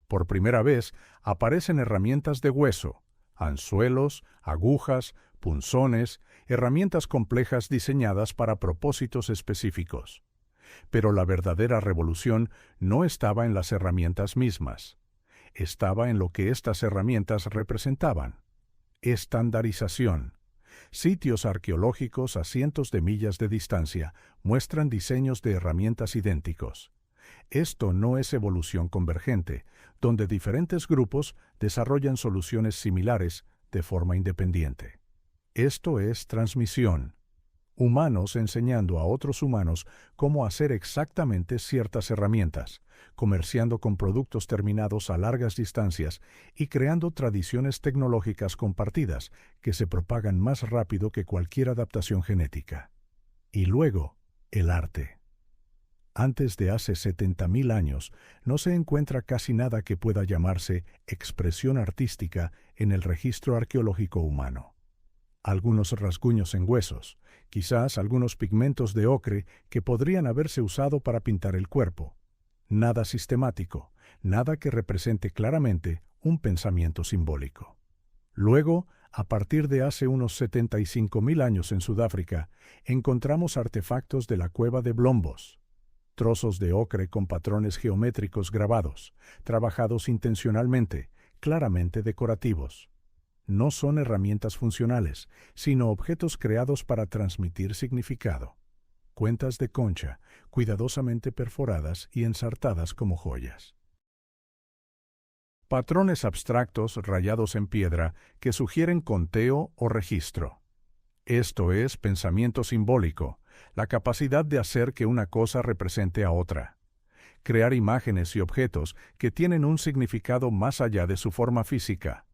Por primera vez, aparecen herramientas de hueso, anzuelos, agujas, punzones, herramientas complejas diseñadas para propósitos específicos. Pero la verdadera revolución no estaba en las herramientas mismas. Estaba en lo que estas herramientas representaban. Estandarización. Sitios arqueológicos a cientos de millas de distancia muestran diseños de herramientas idénticos. Esto no es evolución convergente, donde diferentes grupos desarrollan soluciones similares de forma independiente. Esto es transmisión. Humanos enseñando a otros humanos cómo hacer exactamente ciertas herramientas, comerciando con productos terminados a largas distancias y creando tradiciones tecnológicas compartidas que se propagan más rápido que cualquier adaptación genética. Y luego, el arte. Antes de hace 70.000 años, no se encuentra casi nada que pueda llamarse expresión artística en el registro arqueológico humano. Algunos rasguños en huesos, quizás algunos pigmentos de ocre que podrían haberse usado para pintar el cuerpo. Nada sistemático, nada que represente claramente un pensamiento simbólico. Luego, a partir de hace unos 75.000 años en Sudáfrica, encontramos artefactos de la cueva de Blombos. Trozos de ocre con patrones geométricos grabados, trabajados intencionalmente, claramente decorativos. No son herramientas funcionales, sino objetos creados para transmitir significado. Cuentas de concha, cuidadosamente perforadas y ensartadas como joyas. Patrones abstractos rayados en piedra que sugieren conteo o registro. Esto es pensamiento simbólico, la capacidad de hacer que una cosa represente a otra. Crear imágenes y objetos que tienen un significado más allá de su forma física.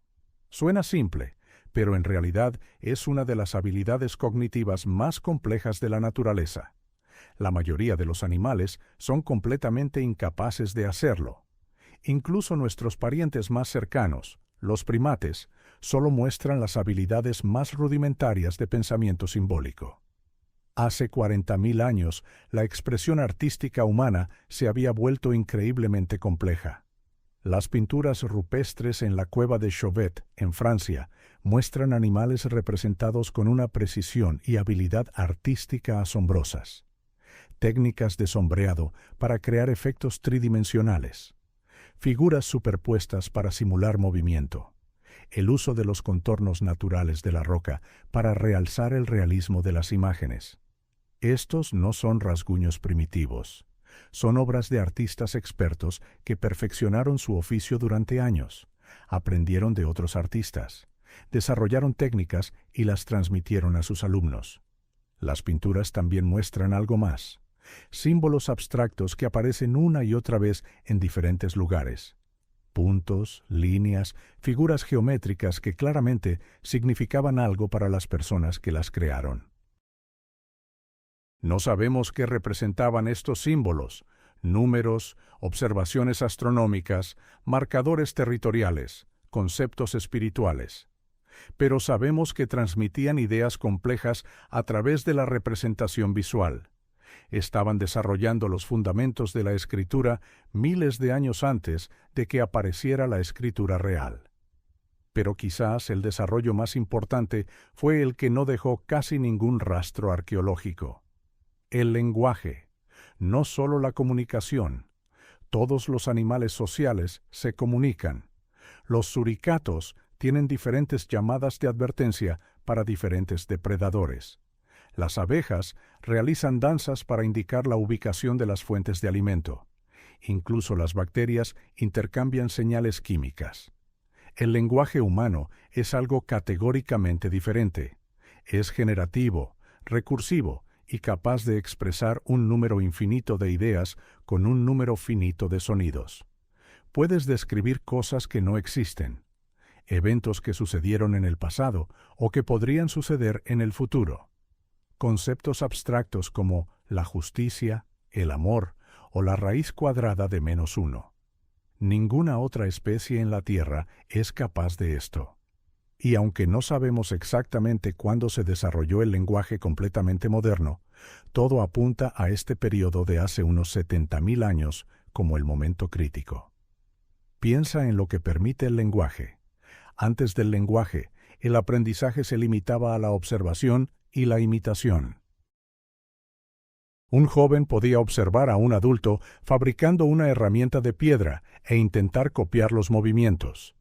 Suena simple, pero en realidad es una de las habilidades cognitivas más complejas de la naturaleza. La mayoría de los animales son completamente incapaces de hacerlo. Incluso nuestros parientes más cercanos, los primates, solo muestran las habilidades más rudimentarias de pensamiento simbólico. Hace 40.000 años, la expresión artística humana se había vuelto increíblemente compleja. Las pinturas rupestres en la cueva de Chauvet, en Francia, muestran animales representados con una precisión y habilidad artística asombrosas. Técnicas de sombreado para crear efectos tridimensionales. Figuras superpuestas para simular movimiento. El uso de los contornos naturales de la roca para realzar el realismo de las imágenes. Estos no son rasguños primitivos. Son obras de artistas expertos que perfeccionaron su oficio durante años, aprendieron de otros artistas, desarrollaron técnicas y las transmitieron a sus alumnos. Las pinturas también muestran algo más, símbolos abstractos que aparecen una y otra vez en diferentes lugares. Puntos, líneas, figuras geométricas que claramente significaban algo para las personas que las crearon. No sabemos qué representaban estos símbolos, números, observaciones astronómicas, marcadores territoriales, conceptos espirituales. Pero sabemos que transmitían ideas complejas a través de la representación visual. Estaban desarrollando los fundamentos de la escritura miles de años antes de que apareciera la escritura real. Pero quizás el desarrollo más importante fue el que no dejó casi ningún rastro arqueológico. El lenguaje, no solo la comunicación. Todos los animales sociales se comunican. Los suricatos tienen diferentes llamadas de advertencia para diferentes depredadores. Las abejas realizan danzas para indicar la ubicación de las fuentes de alimento. Incluso las bacterias intercambian señales químicas. El lenguaje humano es algo categóricamente diferente. Es generativo, recursivo, y capaz de expresar un número infinito de ideas con un número finito de sonidos. Puedes describir cosas que no existen, eventos que sucedieron en el pasado o que podrían suceder en el futuro. Conceptos abstractos como la justicia, el amor o la raíz cuadrada de -1. Ninguna otra especie en la Tierra es capaz de esto. Y aunque no sabemos exactamente cuándo se desarrolló el lenguaje completamente moderno, todo apunta a este periodo de hace unos 70.000 años como el momento crítico. Piensa en lo que permite el lenguaje. Antes del lenguaje, el aprendizaje se limitaba a la observación y la imitación. Un joven podía observar a un adulto fabricando una herramienta de piedra e intentar copiar los movimientos.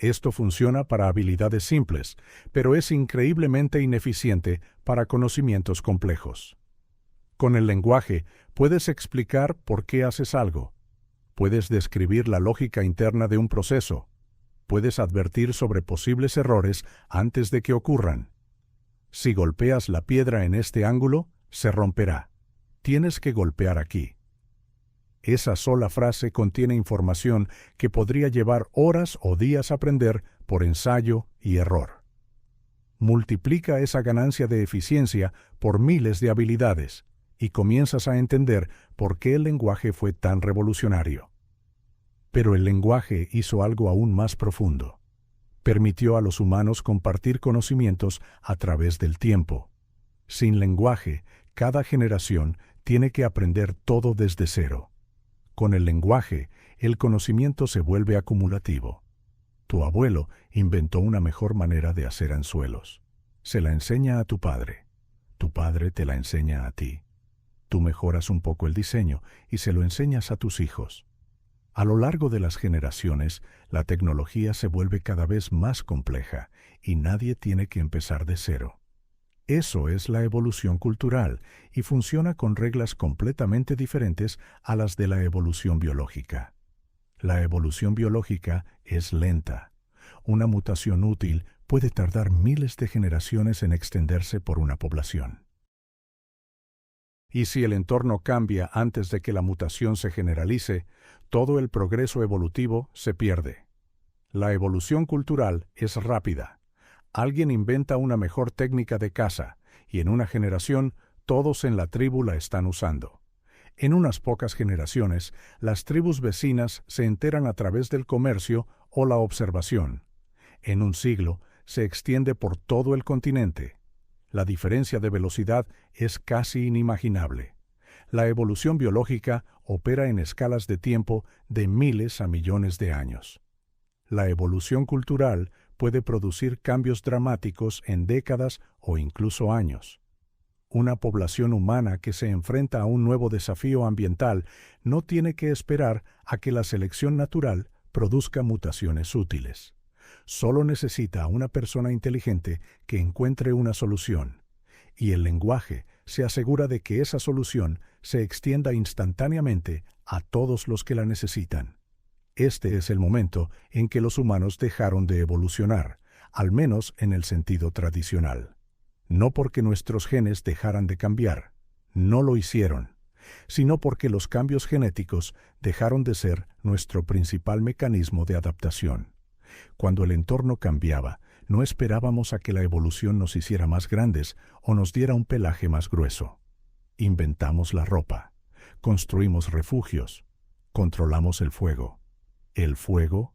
Esto funciona para habilidades simples, pero es increíblemente ineficiente para conocimientos complejos. Con el lenguaje puedes explicar por qué haces algo. Puedes describir la lógica interna de un proceso. Puedes advertir sobre posibles errores antes de que ocurran. Si golpeas la piedra en este ángulo, se romperá. Tienes que golpear aquí. Esa sola frase contiene información que podría llevar horas o días aprender por ensayo y error. Multiplica esa ganancia de eficiencia por miles de habilidades y comienzas a entender por qué el lenguaje fue tan revolucionario. Pero el lenguaje hizo algo aún más profundo. Permitió a los humanos compartir conocimientos a través del tiempo. Sin lenguaje, cada generación tiene que aprender todo desde cero. Con el lenguaje, el conocimiento se vuelve acumulativo. Tu abuelo inventó una mejor manera de hacer anzuelos. Se la enseña a tu padre. Tu padre te la enseña a ti. Tú mejoras un poco el diseño y se lo enseñas a tus hijos. A lo largo de las generaciones, la tecnología se vuelve cada vez más compleja y nadie tiene que empezar de cero. Eso es la evolución cultural y funciona con reglas completamente diferentes a las de la evolución biológica. La evolución biológica es lenta. Una mutación útil puede tardar miles de generaciones en extenderse por una población. Y si el entorno cambia antes de que la mutación se generalice, todo el progreso evolutivo se pierde. La evolución cultural es rápida. Alguien inventa una mejor técnica de caza, y en una generación todos en la tribu la están usando. En unas pocas generaciones, las tribus vecinas se enteran a través del comercio o la observación. En un siglo, se extiende por todo el continente. La diferencia de velocidad es casi inimaginable. La evolución biológica opera en escalas de tiempo de miles a millones de años. La evolución cultural puede producir cambios dramáticos en décadas o incluso años. Una población humana que se enfrenta a un nuevo desafío ambiental no tiene que esperar a que la selección natural produzca mutaciones útiles. Solo necesita a una persona inteligente que encuentre una solución, y el lenguaje se asegura de que esa solución se extienda instantáneamente a todos los que la necesitan. Este es el momento en que los humanos dejaron de evolucionar, al menos en el sentido tradicional. No porque nuestros genes dejaran de cambiar, no lo hicieron, sino porque los cambios genéticos dejaron de ser nuestro principal mecanismo de adaptación. Cuando el entorno cambiaba, no esperábamos a que la evolución nos hiciera más grandes o nos diera un pelaje más grueso. Inventamos la ropa, construimos refugios, controlamos el fuego. El fuego,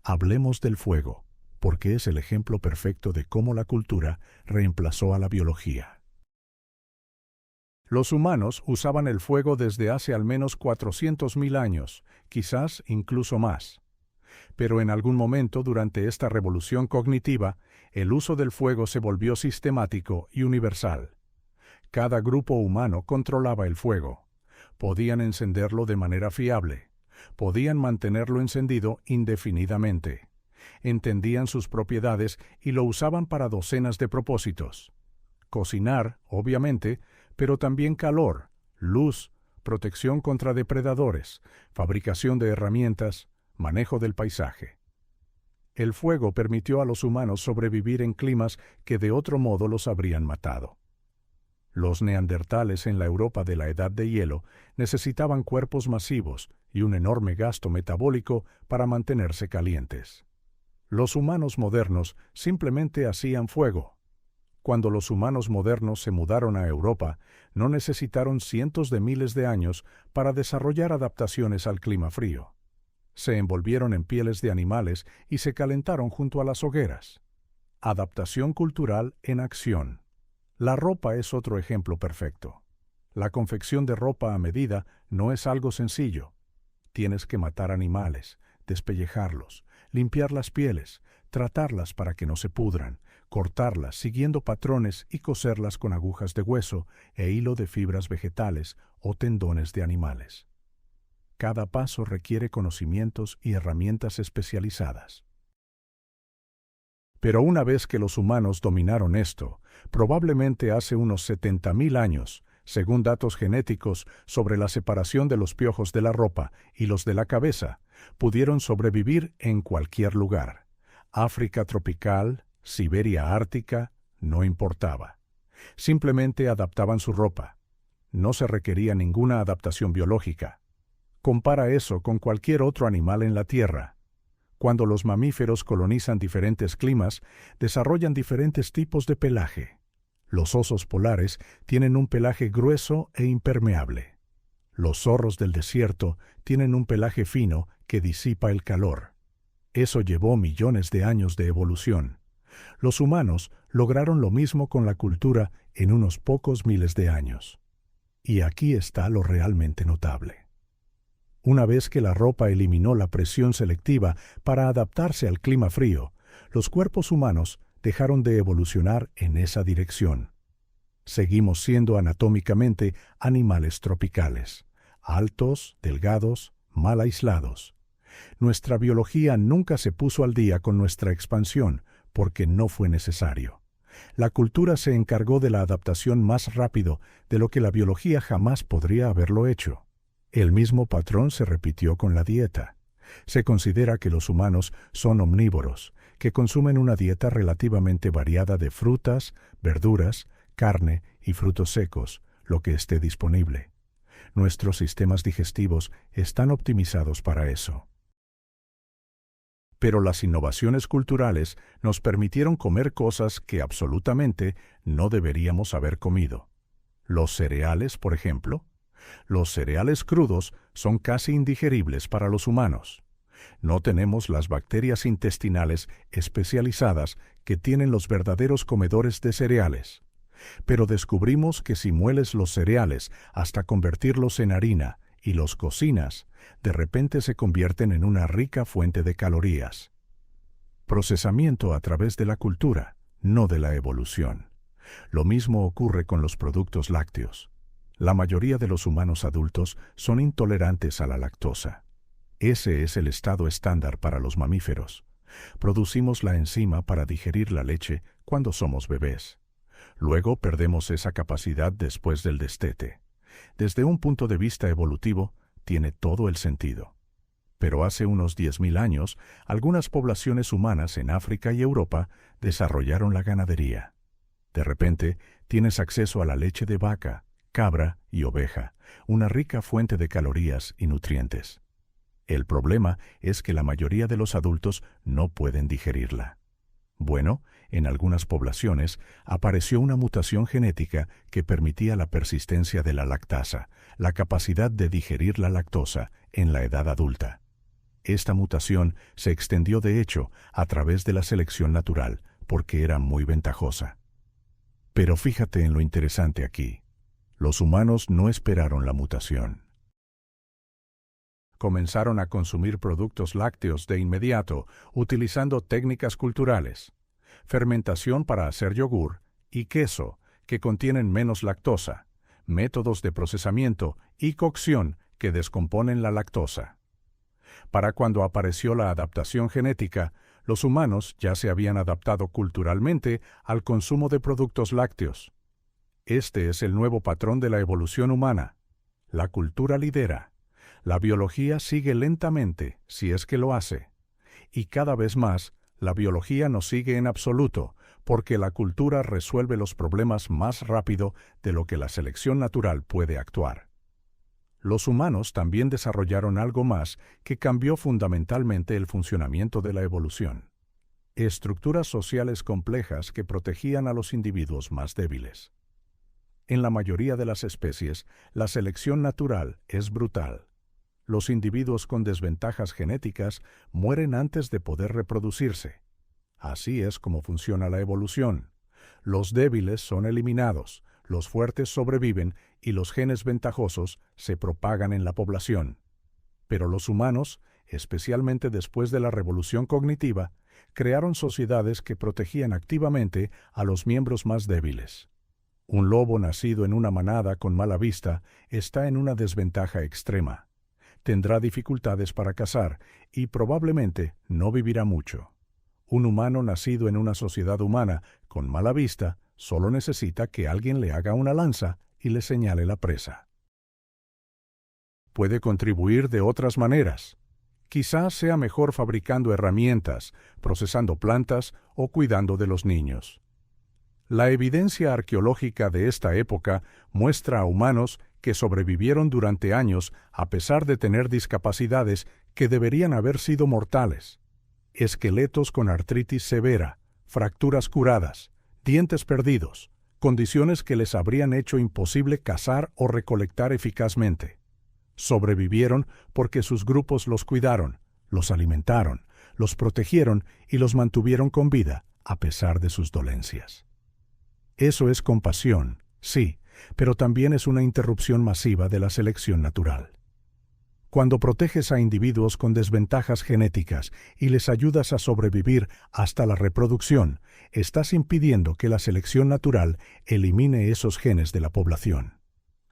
hablemos del fuego, porque es el ejemplo perfecto de cómo la cultura reemplazó a la biología. Los humanos usaban el fuego desde hace al menos 400.000 años, quizás incluso más. Pero en algún momento durante esta revolución cognitiva, el uso del fuego se volvió sistemático y universal. Cada grupo humano controlaba el fuego. Podían encenderlo de manera fiable. Podían mantenerlo encendido indefinidamente. Entendían sus propiedades y lo usaban para docenas de propósitos. Cocinar, obviamente, pero también calor, luz, protección contra depredadores, fabricación de herramientas, manejo del paisaje. El fuego permitió a los humanos sobrevivir en climas que de otro modo los habrían matado. Los neandertales en la Europa de la Edad de Hielo necesitaban cuerpos masivos y un enorme gasto metabólico para mantenerse calientes. Los humanos modernos simplemente hacían fuego. Cuando los humanos modernos se mudaron a Europa, no necesitaron cientos de miles de años para desarrollar adaptaciones al clima frío. Se envolvieron en pieles de animales y se calentaron junto a las hogueras. Adaptación cultural en acción. La ropa es otro ejemplo perfecto. La confección de ropa a medida no es algo sencillo. Tienes que matar animales, despellejarlos, limpiar las pieles, tratarlas para que no se pudran, cortarlas siguiendo patrones y coserlas con agujas de hueso e hilo de fibras vegetales o tendones de animales. Cada paso requiere conocimientos y herramientas especializadas. Pero una vez que los humanos dominaron esto, probablemente hace unos 70.000 años, según datos genéticos sobre la separación de los piojos de la ropa y los de la cabeza, pudieron sobrevivir en cualquier lugar. África tropical, Siberia ártica, no importaba. Simplemente adaptaban su ropa. No se requería ninguna adaptación biológica. Compara eso con cualquier otro animal en la Tierra. Cuando los mamíferos colonizan diferentes climas, desarrollan diferentes tipos de pelaje. Los osos polares tienen un pelaje grueso e impermeable. Los zorros del desierto tienen un pelaje fino que disipa el calor. Eso llevó millones de años de evolución. Los humanos lograron lo mismo con la cultura en unos pocos miles de años. Y aquí está lo realmente notable. Una vez que la ropa eliminó la presión selectiva para adaptarse al clima frío, los cuerpos humanos dejaron de evolucionar en esa dirección. Seguimos siendo anatómicamente animales tropicales, altos, delgados, mal aislados. Nuestra biología nunca se puso al día con nuestra expansión porque no fue necesario. La cultura se encargó de la adaptación más rápido de lo que la biología jamás podría haberlo hecho. El mismo patrón se repitió con la dieta. Se considera que los humanos son omnívoros, que consumen una dieta relativamente variada de frutas, verduras, carne y frutos secos, lo que esté disponible. Nuestros sistemas digestivos están optimizados para eso. Pero las innovaciones culturales nos permitieron comer cosas que absolutamente no deberíamos haber comido. Los cereales, por ejemplo. Los cereales crudos son casi indigeribles para los humanos. No tenemos las bacterias intestinales especializadas que tienen los verdaderos comedores de cereales. Pero descubrimos que si mueles los cereales hasta convertirlos en harina y los cocinas, de repente se convierten en una rica fuente de calorías. Procesamiento a través de la cultura, no de la evolución. Lo mismo ocurre con los productos lácteos. La mayoría de los humanos adultos son intolerantes a la lactosa. Ese es el estado estándar para los mamíferos. Producimos la enzima para digerir la leche cuando somos bebés. Luego perdemos esa capacidad después del destete. Desde un punto de vista evolutivo, tiene todo el sentido. Pero hace unos 10.000 años, algunas poblaciones humanas en África y Europa desarrollaron la ganadería. De repente, tienes acceso a la leche de vaca, cabra y oveja, una rica fuente de calorías y nutrientes. El problema es que la mayoría de los adultos no pueden digerirla. Bueno, en algunas poblaciones apareció una mutación genética que permitía la persistencia de la lactasa, la capacidad de digerir la lactosa en la edad adulta. Esta mutación se extendió de hecho a través de la selección natural porque era muy ventajosa. Pero fíjate en lo interesante aquí. Los humanos no esperaron la mutación. Comenzaron a consumir productos lácteos de inmediato, utilizando técnicas culturales, fermentación para hacer yogur y queso, que contienen menos lactosa, métodos de procesamiento y cocción que descomponen la lactosa. Para cuando apareció la adaptación genética, los humanos ya se habían adaptado culturalmente al consumo de productos lácteos. Este es el nuevo patrón de la evolución humana. La cultura lidera. La biología sigue lentamente, si es que lo hace. Y cada vez más, la biología nos sigue en absoluto, porque la cultura resuelve los problemas más rápido de lo que la selección natural puede actuar. Los humanos también desarrollaron algo más que cambió fundamentalmente el funcionamiento de la evolución. Estructuras sociales complejas que protegían a los individuos más débiles. En la mayoría de las especies, la selección natural es brutal. Los individuos con desventajas genéticas mueren antes de poder reproducirse. Así es como funciona la evolución. Los débiles son eliminados, los fuertes sobreviven y los genes ventajosos se propagan en la población. Pero los humanos, especialmente después de la revolución cognitiva, crearon sociedades que protegían activamente a los miembros más débiles. Un lobo nacido en una manada con mala vista está en una desventaja extrema. Tendrá dificultades para cazar y probablemente no vivirá mucho. Un humano nacido en una sociedad humana con mala vista solo necesita que alguien le haga una lanza y le señale la presa. Puede contribuir de otras maneras. Quizás sea mejor fabricando herramientas, procesando plantas o cuidando de los niños. La evidencia arqueológica de esta época muestra a humanos que sobrevivieron durante años a pesar de tener discapacidades que deberían haber sido mortales. Esqueletos con artritis severa, fracturas curadas, dientes perdidos, condiciones que les habrían hecho imposible cazar o recolectar eficazmente. Sobrevivieron porque sus grupos los cuidaron, los alimentaron, los protegieron y los mantuvieron con vida a pesar de sus dolencias. Eso es compasión, sí, pero también es una interrupción masiva de la selección natural. Cuando proteges a individuos con desventajas genéticas y les ayudas a sobrevivir hasta la reproducción, estás impidiendo que la selección natural elimine esos genes de la población.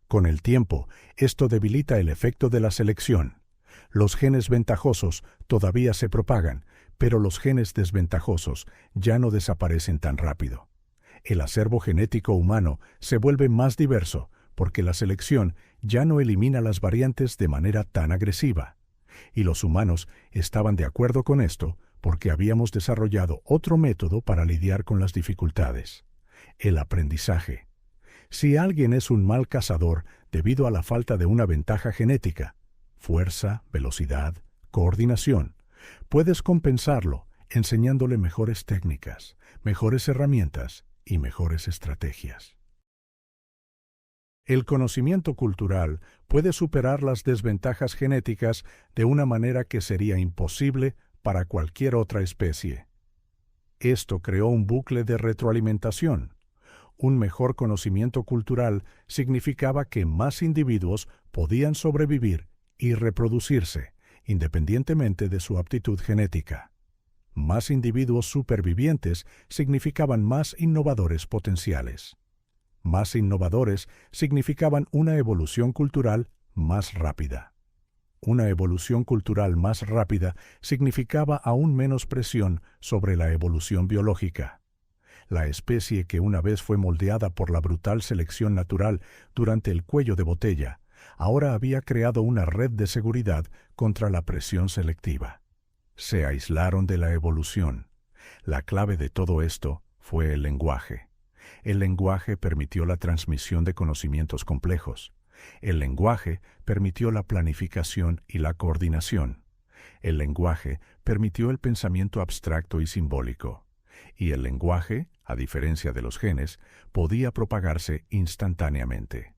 Con el tiempo, esto debilita el efecto de la selección. Los genes ventajosos todavía se propagan, pero los genes desventajosos ya no desaparecen tan rápido. El acervo genético humano se vuelve más diverso porque la selección ya no elimina las variantes de manera tan agresiva. Y los humanos estaban de acuerdo con esto porque habíamos desarrollado otro método para lidiar con las dificultades: el aprendizaje. Si alguien es un mal cazador debido a la falta de una ventaja genética, fuerza, velocidad, coordinación, puedes compensarlo enseñándole mejores técnicas, mejores herramientas y mejores estrategias. El conocimiento cultural puede superar las desventajas genéticas de una manera que sería imposible para cualquier otra especie. Esto creó un bucle de retroalimentación. Un mejor conocimiento cultural significaba que más individuos podían sobrevivir y reproducirse, independientemente de su aptitud genética. Más individuos supervivientes significaban más innovadores potenciales. Más innovadores significaban una evolución cultural más rápida. Una evolución cultural más rápida significaba aún menos presión sobre la evolución biológica. La especie que una vez fue moldeada por la brutal selección natural durante el cuello de botella, ahora había creado una red de seguridad contra la presión selectiva. Se aislaron de la evolución. La clave de todo esto fue el lenguaje. El lenguaje permitió la transmisión de conocimientos complejos. El lenguaje permitió la planificación y la coordinación. El lenguaje permitió el pensamiento abstracto y simbólico. Y el lenguaje, a diferencia de los genes, podía propagarse instantáneamente.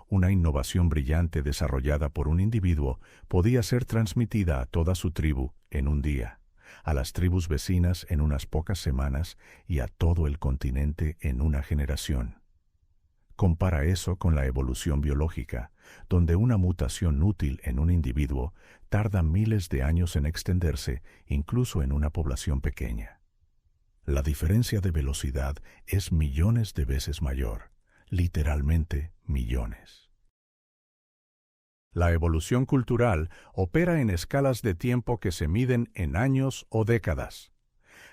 Una innovación brillante desarrollada por un individuo podía ser transmitida a toda su tribu en un día, a las tribus vecinas en unas pocas semanas y a todo el continente en una generación. Compara eso con la evolución biológica, donde una mutación útil en un individuo tarda miles de años en extenderse, incluso en una población pequeña. La diferencia de velocidad es millones de veces mayor, literalmente millones. La evolución cultural opera en escalas de tiempo que se miden en años o décadas.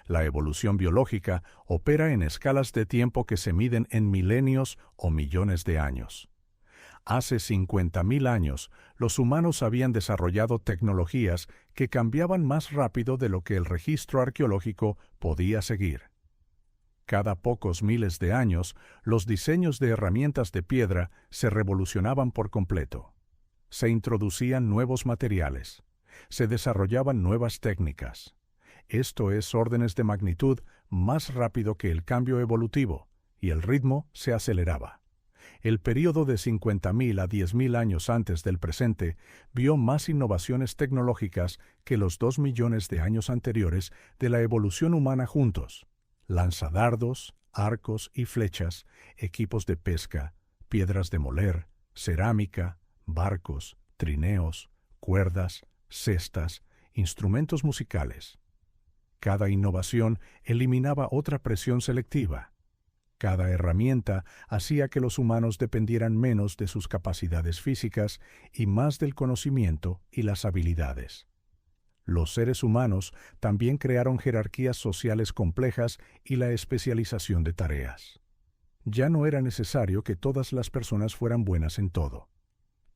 La evolución biológica opera en escalas de tiempo que se miden en milenios o millones de años. Hace 50.000 años, los humanos habían desarrollado tecnologías que cambiaban más rápido de lo que el registro arqueológico podía seguir. Cada pocos miles de años, los diseños de herramientas de piedra se revolucionaban por completo. Se introducían nuevos materiales. Se desarrollaban nuevas técnicas. Esto es órdenes de magnitud más rápido que el cambio evolutivo, y el ritmo se aceleraba. El período de 50.000 a 10.000 años antes del presente vio más innovaciones tecnológicas que los 2 millones de años anteriores de la evolución humana juntos. Lanzadardos, arcos y flechas, equipos de pesca, piedras de moler, cerámica, barcos, trineos, cuerdas, cestas, instrumentos musicales. Cada innovación eliminaba otra presión selectiva. Cada herramienta hacía que los humanos dependieran menos de sus capacidades físicas y más del conocimiento y las habilidades. Los seres humanos también crearon jerarquías sociales complejas y la especialización de tareas. Ya no era necesario que todas las personas fueran buenas en todo.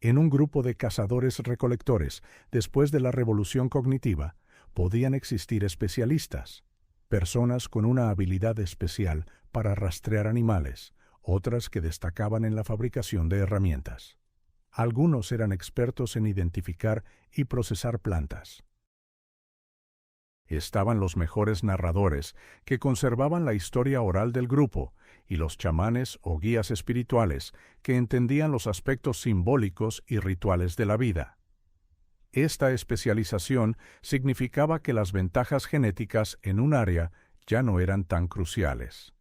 En un grupo de cazadores-recolectores, después de la revolución cognitiva, podían existir especialistas, personas con una habilidad especial para rastrear animales, otras que destacaban en la fabricación de herramientas. Algunos eran expertos en identificar y procesar plantas. Estaban los mejores narradores, que conservaban la historia oral del grupo, y los chamanes o guías espirituales, que entendían los aspectos simbólicos y rituales de la vida. Esta especialización significaba que las ventajas genéticas en un área ya no eran tan cruciales.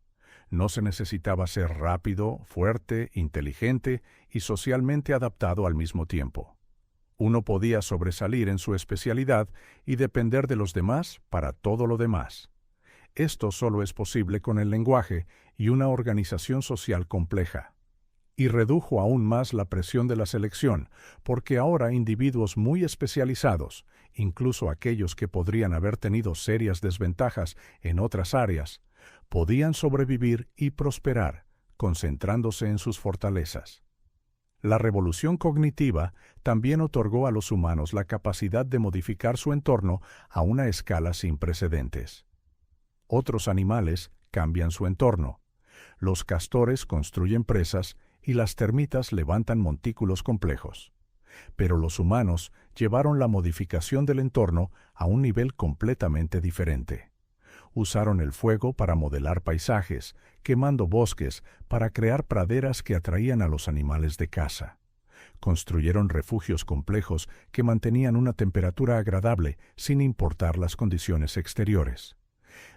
No se necesitaba ser rápido, fuerte, inteligente y socialmente adaptado al mismo tiempo. Uno podía sobresalir en su especialidad y depender de los demás para todo lo demás. Esto solo es posible con el lenguaje y una organización social compleja. Y redujo aún más la presión de la selección, porque ahora individuos muy especializados, incluso aquellos que podrían haber tenido serias desventajas en otras áreas, podían sobrevivir y prosperar, concentrándose en sus fortalezas. La revolución cognitiva también otorgó a los humanos la capacidad de modificar su entorno a una escala sin precedentes. Otros animales cambian su entorno. Los castores construyen presas y las termitas levantan montículos complejos. Pero los humanos llevaron la modificación del entorno a un nivel completamente diferente. Usaron el fuego para modelar paisajes, quemando bosques para crear praderas que atraían a los animales de caza. Construyeron refugios complejos que mantenían una temperatura agradable sin importar las condiciones exteriores.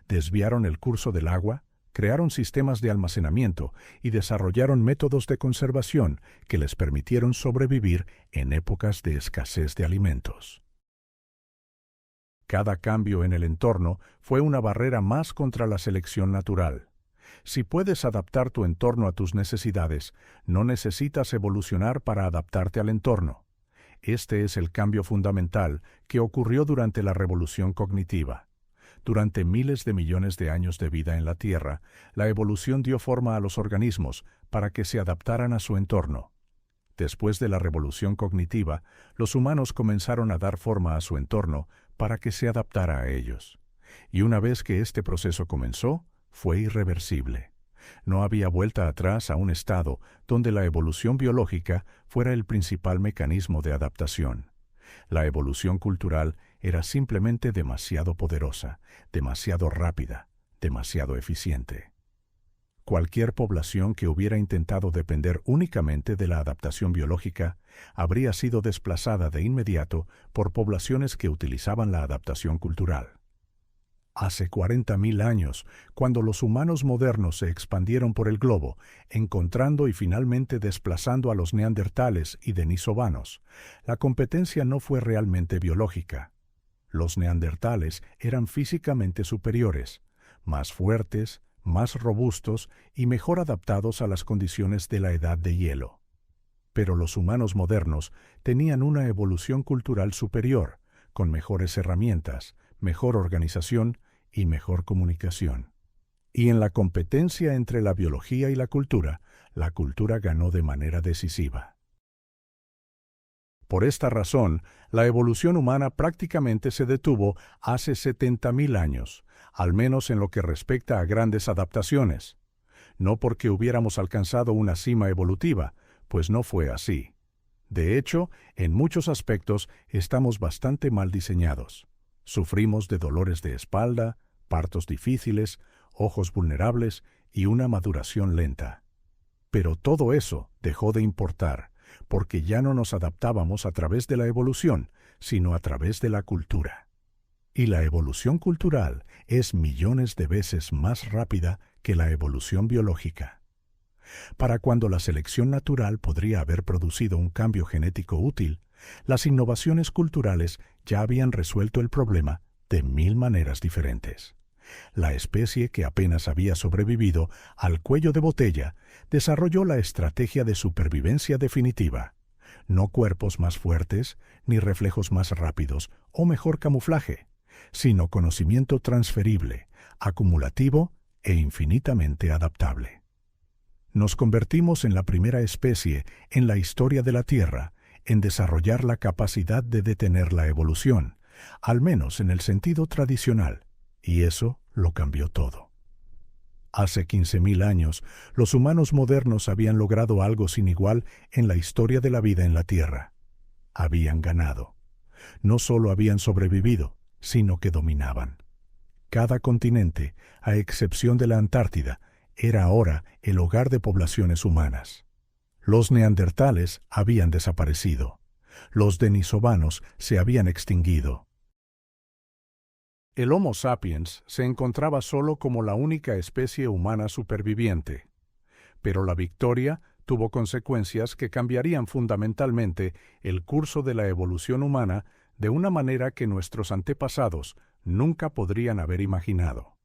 Desviaron el curso del agua, crearon sistemas de almacenamiento y desarrollaron métodos de conservación que les permitieron sobrevivir en épocas de escasez de alimentos. Cada cambio en el entorno fue una barrera más contra la selección natural. Si puedes adaptar tu entorno a tus necesidades, no necesitas evolucionar para adaptarte al entorno. Este es el cambio fundamental que ocurrió durante la revolución cognitiva. Durante miles de millones de años de vida en la Tierra, la evolución dio forma a los organismos para que se adaptaran a su entorno. Después de la revolución cognitiva, los humanos comenzaron a dar forma a su entorno para que se adaptara a ellos. Y una vez que este proceso comenzó, fue irreversible. No había vuelta atrás a un estado donde la evolución biológica fuera el principal mecanismo de adaptación. La evolución cultural era simplemente demasiado poderosa, demasiado rápida, demasiado eficiente. Cualquier población que hubiera intentado depender únicamente de la adaptación biológica habría sido desplazada de inmediato por poblaciones que utilizaban la adaptación cultural. Hace 40.000 años, cuando los humanos modernos se expandieron por el globo, encontrando y finalmente desplazando a los neandertales y denisovanos, la competencia no fue realmente biológica. Los neandertales eran físicamente superiores, más fuertes, más robustos y mejor adaptados a las condiciones de la edad de hielo. Pero los humanos modernos tenían una evolución cultural superior, con mejores herramientas, mejor organización y mejor comunicación. Y en la competencia entre la biología y la cultura ganó de manera decisiva. Por esta razón, la evolución humana prácticamente se detuvo hace 70.000 años, al menos en lo que respecta a grandes adaptaciones. No porque hubiéramos alcanzado una cima evolutiva, pues no fue así. De hecho, en muchos aspectos estamos bastante mal diseñados. Sufrimos de dolores de espalda, partos difíciles, ojos vulnerables y una maduración lenta. Pero todo eso dejó de importar, porque ya no nos adaptábamos a través de la evolución, sino a través de la cultura. Y la evolución cultural es millones de veces más rápida que la evolución biológica. Para cuando la selección natural podría haber producido un cambio genético útil, las innovaciones culturales ya habían resuelto el problema de 1000 maneras diferentes. La especie que apenas había sobrevivido al cuello de botella desarrolló la estrategia de supervivencia definitiva. No cuerpos más fuertes, ni reflejos más rápidos o mejor camuflaje, sino conocimiento transferible, acumulativo e infinitamente adaptable. Nos convertimos en la primera especie en la historia de la Tierra en desarrollar la capacidad de detener la evolución, al menos en el sentido tradicional, y eso lo cambió todo. Hace 15.000 años, los humanos modernos habían logrado algo sin igual en la historia de la vida en la Tierra. Habían ganado. No solo habían sobrevivido, sino que dominaban. Cada continente, a excepción de la Antártida, era ahora el hogar de poblaciones humanas. Los neandertales habían desaparecido. Los denisovanos se habían extinguido. El Homo sapiens se encontraba solo como la única especie humana superviviente. Pero la victoria tuvo consecuencias que cambiarían fundamentalmente el curso de la evolución humana de una manera que nuestros antepasados nunca podrían haber imaginado.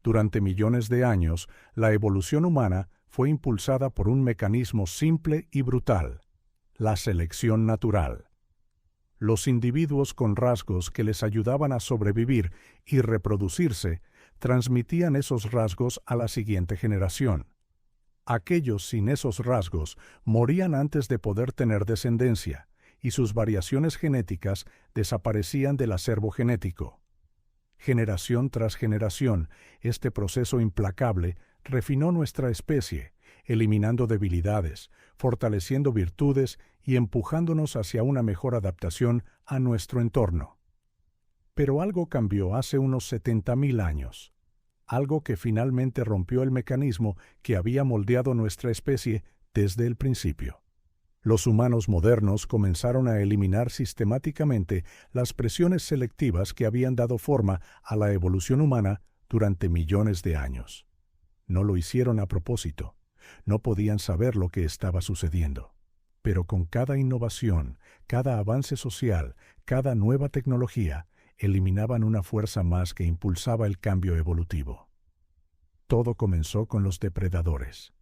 Durante millones de años, la evolución humana fue impulsada por un mecanismo simple y brutal: la selección natural. Los individuos con rasgos que les ayudaban a sobrevivir y reproducirse transmitían esos rasgos a la siguiente generación. Aquellos sin esos rasgos morían antes de poder tener descendencia, y sus variaciones genéticas desaparecían del acervo genético. Generación tras generación, este proceso implacable refinó nuestra especie, eliminando debilidades, fortaleciendo virtudes y empujándonos hacia una mejor adaptación a nuestro entorno. Pero algo cambió hace unos 70.000 años, algo que finalmente rompió el mecanismo que había moldeado nuestra especie desde el principio. Los humanos modernos comenzaron a eliminar sistemáticamente las presiones selectivas que habían dado forma a la evolución humana durante millones de años. No lo hicieron a propósito. No podían saber lo que estaba sucediendo. Pero con cada innovación, cada avance social, cada nueva tecnología, eliminaban una fuerza más que impulsaba el cambio evolutivo. Todo comenzó con los depredadores.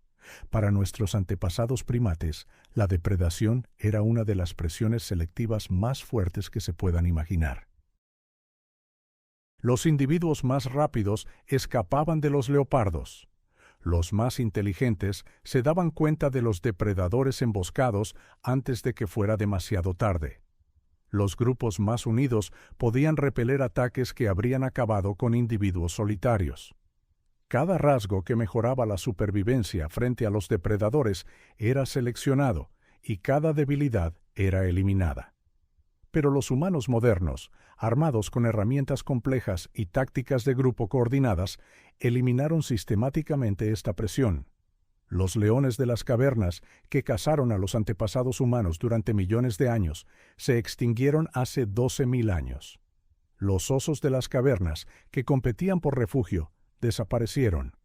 Para nuestros antepasados primates, la depredación era una de las presiones selectivas más fuertes que se puedan imaginar. Los individuos más rápidos escapaban de los leopardos. Los más inteligentes se daban cuenta de los depredadores emboscados antes de que fuera demasiado tarde. Los grupos más unidos podían repeler ataques que habrían acabado con individuos solitarios. Cada rasgo que mejoraba la supervivencia frente a los depredadores era seleccionado y cada debilidad era eliminada. Pero los humanos modernos, armados con herramientas complejas y tácticas de grupo coordinadas, eliminaron sistemáticamente esta presión. Los leones de las cavernas, que cazaron a los antepasados humanos durante millones de años, se extinguieron hace 12.000 años. Los osos de las cavernas, que competían por refugio, desaparecieron.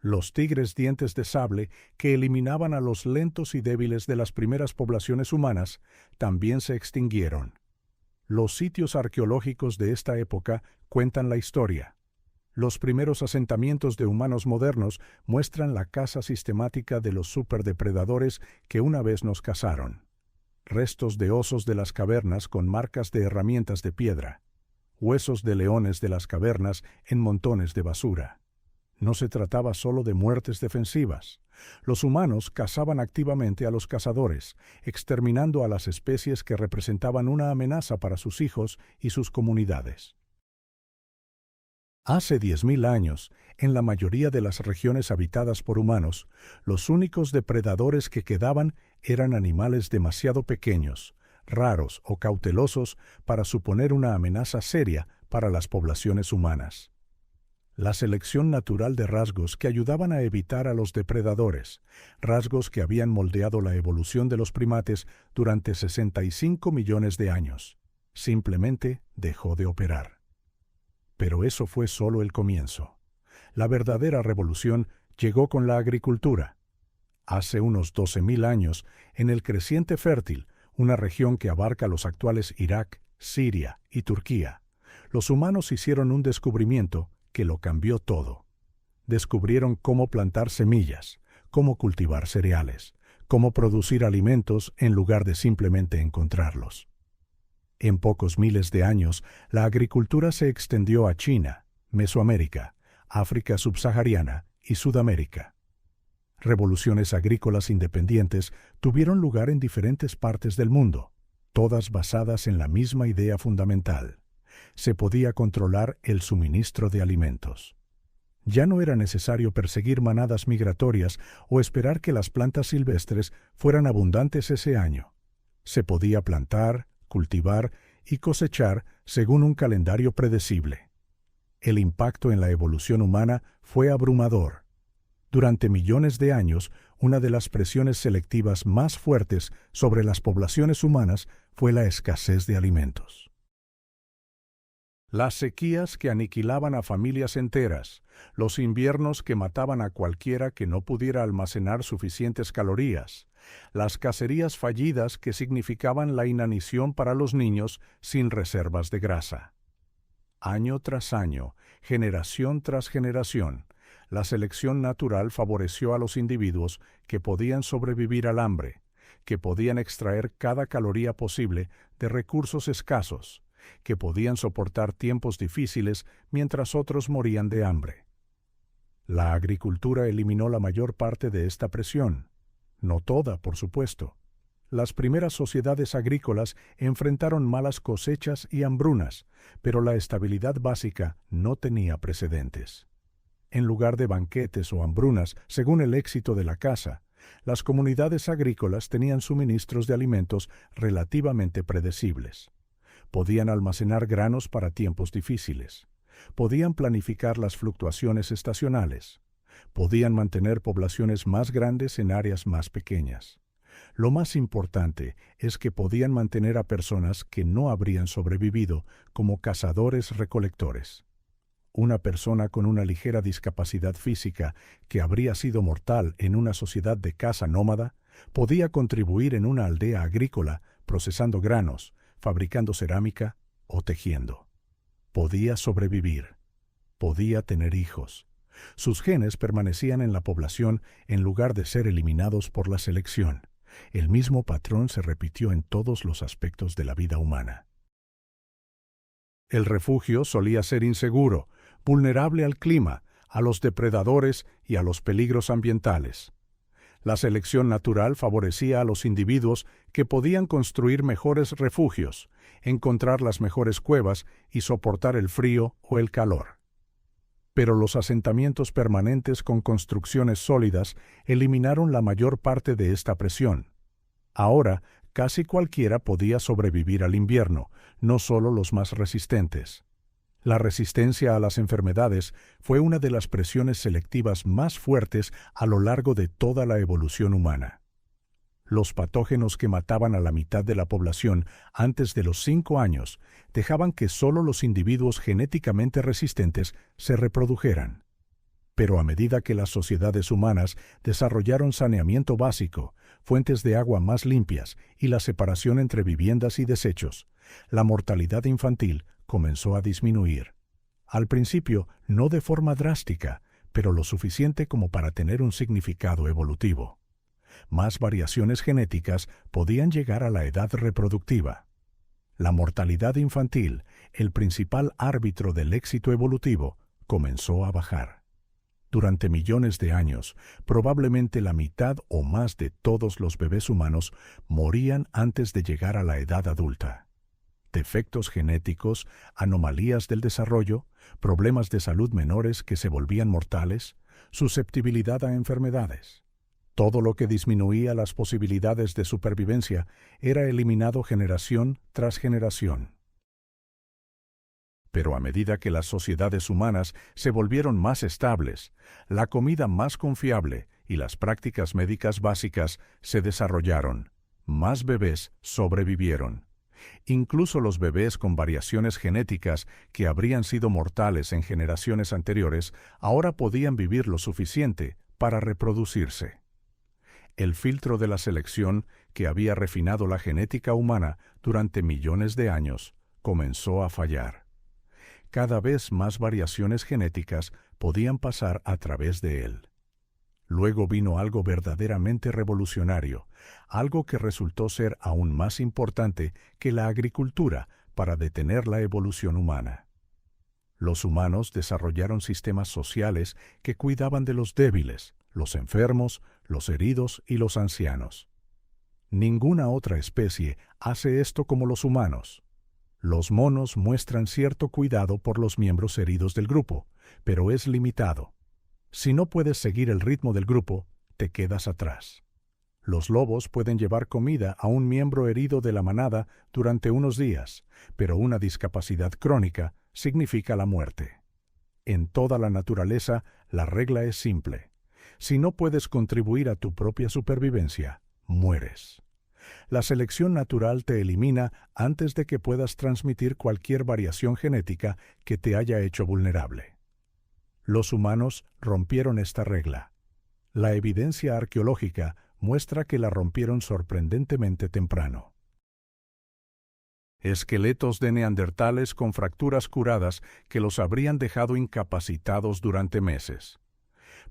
Los tigres dientes de sable, que eliminaban a los lentos y débiles de las primeras poblaciones humanas, también se extinguieron. Los sitios arqueológicos de esta época cuentan la historia. Los primeros asentamientos de humanos modernos muestran la caza sistemática de los superdepredadores que una vez nos cazaron. Restos de osos de las cavernas con marcas de herramientas de piedra. Huesos de leones de las cavernas en montones de basura. No se trataba solo de muertes defensivas. Los humanos cazaban activamente a los cazadores, exterminando a las especies que representaban una amenaza para sus hijos y sus comunidades. Hace 10.000 años, en la mayoría de las regiones habitadas por humanos, los únicos depredadores que quedaban eran animales demasiado pequeños, raros o cautelosos para suponer una amenaza seria para las poblaciones humanas. La selección natural de rasgos que ayudaban a evitar a los depredadores, rasgos que habían moldeado la evolución de los primates durante 65 millones de años, simplemente dejó de operar. Pero eso fue solo el comienzo. La verdadera revolución llegó con la agricultura. Hace unos 12.000 años, en el creciente fértil, una región que abarca los actuales Irak, Siria y Turquía, los humanos hicieron un descubrimiento que lo cambió todo. Descubrieron cómo plantar semillas, cómo cultivar cereales, cómo producir alimentos en lugar de simplemente encontrarlos. En pocos miles de años, la agricultura se extendió a China, Mesoamérica, África subsahariana y Sudamérica. Revoluciones agrícolas independientes tuvieron lugar en diferentes partes del mundo, todas basadas en la misma idea fundamental. Se podía controlar el suministro de alimentos. Ya no era necesario perseguir manadas migratorias o esperar que las plantas silvestres fueran abundantes ese año. Se podía plantar, cultivar y cosechar según un calendario predecible. El impacto en la evolución humana fue abrumador. Durante millones de años, una de las presiones selectivas más fuertes sobre las poblaciones humanas fue la escasez de alimentos. Las sequías que aniquilaban a familias enteras, los inviernos que mataban a cualquiera que no pudiera almacenar suficientes calorías, las cacerías fallidas que significaban la inanición para los niños sin reservas de grasa. Año tras año, generación tras generación, la selección natural favoreció a los individuos que podían sobrevivir al hambre, que podían extraer cada caloría posible de recursos escasos, que podían soportar tiempos difíciles mientras otros morían de hambre. La agricultura eliminó la mayor parte de esta presión. No toda, por supuesto. Las primeras sociedades agrícolas enfrentaron malas cosechas y hambrunas, pero la estabilidad básica no tenía precedentes. En lugar de banquetes o hambrunas, según el éxito de la caza, las comunidades agrícolas tenían suministros de alimentos relativamente predecibles. Podían almacenar granos para tiempos difíciles. Podían planificar las fluctuaciones estacionales. Podían mantener poblaciones más grandes en áreas más pequeñas. Lo más importante es que podían mantener a personas que no habrían sobrevivido como cazadores-recolectores. una persona con una ligera discapacidad física que habría sido mortal en una sociedad de caza nómada, podía contribuir en una aldea agrícola procesando granos, fabricando cerámica o tejiendo. Podía sobrevivir. Podía tener hijos. Sus genes permanecían en la población en lugar de ser eliminados por la selección. El mismo patrón se repitió en todos los aspectos de la vida humana. El refugio solía ser inseguro, vulnerable al clima, a los depredadores y a los peligros ambientales. La selección natural favorecía a los individuos que podían construir mejores refugios, encontrar las mejores cuevas y soportar el frío o el calor. Pero los asentamientos permanentes con construcciones sólidas eliminaron la mayor parte de esta presión. Ahora, casi cualquiera podía sobrevivir al invierno, no solo los más resistentes. La resistencia a las enfermedades fue una de las presiones selectivas más fuertes a lo largo de toda la evolución humana. Los patógenos que mataban a la mitad de la población antes de los 5 años dejaban que solo los individuos genéticamente resistentes se reprodujeran. Pero a medida que las sociedades humanas desarrollaron saneamiento básico, fuentes de agua más limpias y la separación entre viviendas y desechos, la mortalidad infantil comenzó a disminuir. Al principio, no de forma drástica, pero lo suficiente como para tener un significado evolutivo. Más variaciones genéticas podían llegar a la edad reproductiva. La mortalidad infantil, el principal árbitro del éxito evolutivo, comenzó a bajar. Durante millones de años, probablemente la mitad o más de todos los bebés humanos morían antes de llegar a la edad adulta. Defectos genéticos, anomalías del desarrollo, problemas de salud menores que se volvían mortales, susceptibilidad a enfermedades. Todo lo que disminuía las posibilidades de supervivencia era eliminado generación tras generación. Pero a medida que las sociedades humanas se volvieron más estables, la comida más confiable y las prácticas médicas básicas se desarrollaron, más bebés sobrevivieron. Incluso los bebés con variaciones genéticas que habrían sido mortales en generaciones anteriores ahora podían vivir lo suficiente para reproducirse. El filtro de la selección, que había refinado la genética humana durante millones de años, comenzó a fallar. Cada vez más variaciones genéticas podían pasar a través de él. Luego vino algo verdaderamente revolucionario, algo que resultó ser aún más importante que la agricultura para detener la evolución humana. Los humanos desarrollaron sistemas sociales que cuidaban de los débiles, los enfermos, los heridos y los ancianos. Ninguna otra especie hace esto como los humanos. Los monos muestran cierto cuidado por los miembros heridos del grupo, pero es limitado. Si no puedes seguir el ritmo del grupo, te quedas atrás. Los lobos pueden llevar comida a un miembro herido de la manada durante unos días, pero una discapacidad crónica significa la muerte. En toda la naturaleza, la regla es simple. Si no puedes contribuir a tu propia supervivencia, mueres. La selección natural te elimina antes de que puedas transmitir cualquier variación genética que te haya hecho vulnerable. Los humanos rompieron esta regla. La evidencia arqueológica muestra que la rompieron sorprendentemente temprano. Esqueletos de neandertales con fracturas curadas que los habrían dejado incapacitados durante meses.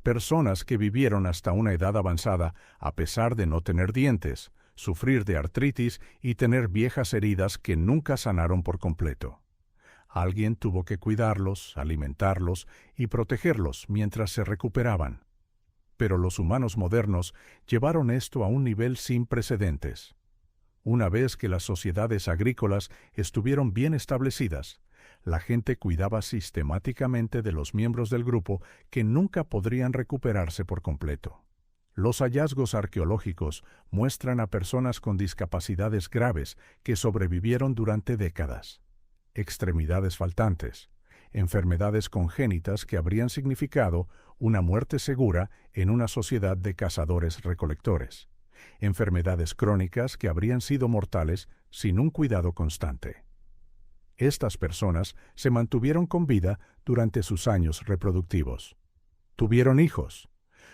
Personas que vivieron hasta una edad avanzada a pesar de no tener dientes, sufrir de artritis y tener viejas heridas que nunca sanaron por completo. Alguien tuvo que cuidarlos, alimentarlos y protegerlos mientras se recuperaban. Pero los humanos modernos llevaron esto a un nivel sin precedentes. Una vez que las sociedades agrícolas estuvieron bien establecidas, la gente cuidaba sistemáticamente de los miembros del grupo que nunca podrían recuperarse por completo. Los hallazgos arqueológicos muestran a personas con discapacidades graves que sobrevivieron durante décadas. Extremidades faltantes, enfermedades congénitas que habrían significado una muerte segura en una sociedad de cazadores-recolectores, enfermedades crónicas que habrían sido mortales sin un cuidado constante. Estas personas se mantuvieron con vida durante sus años reproductivos. Tuvieron hijos.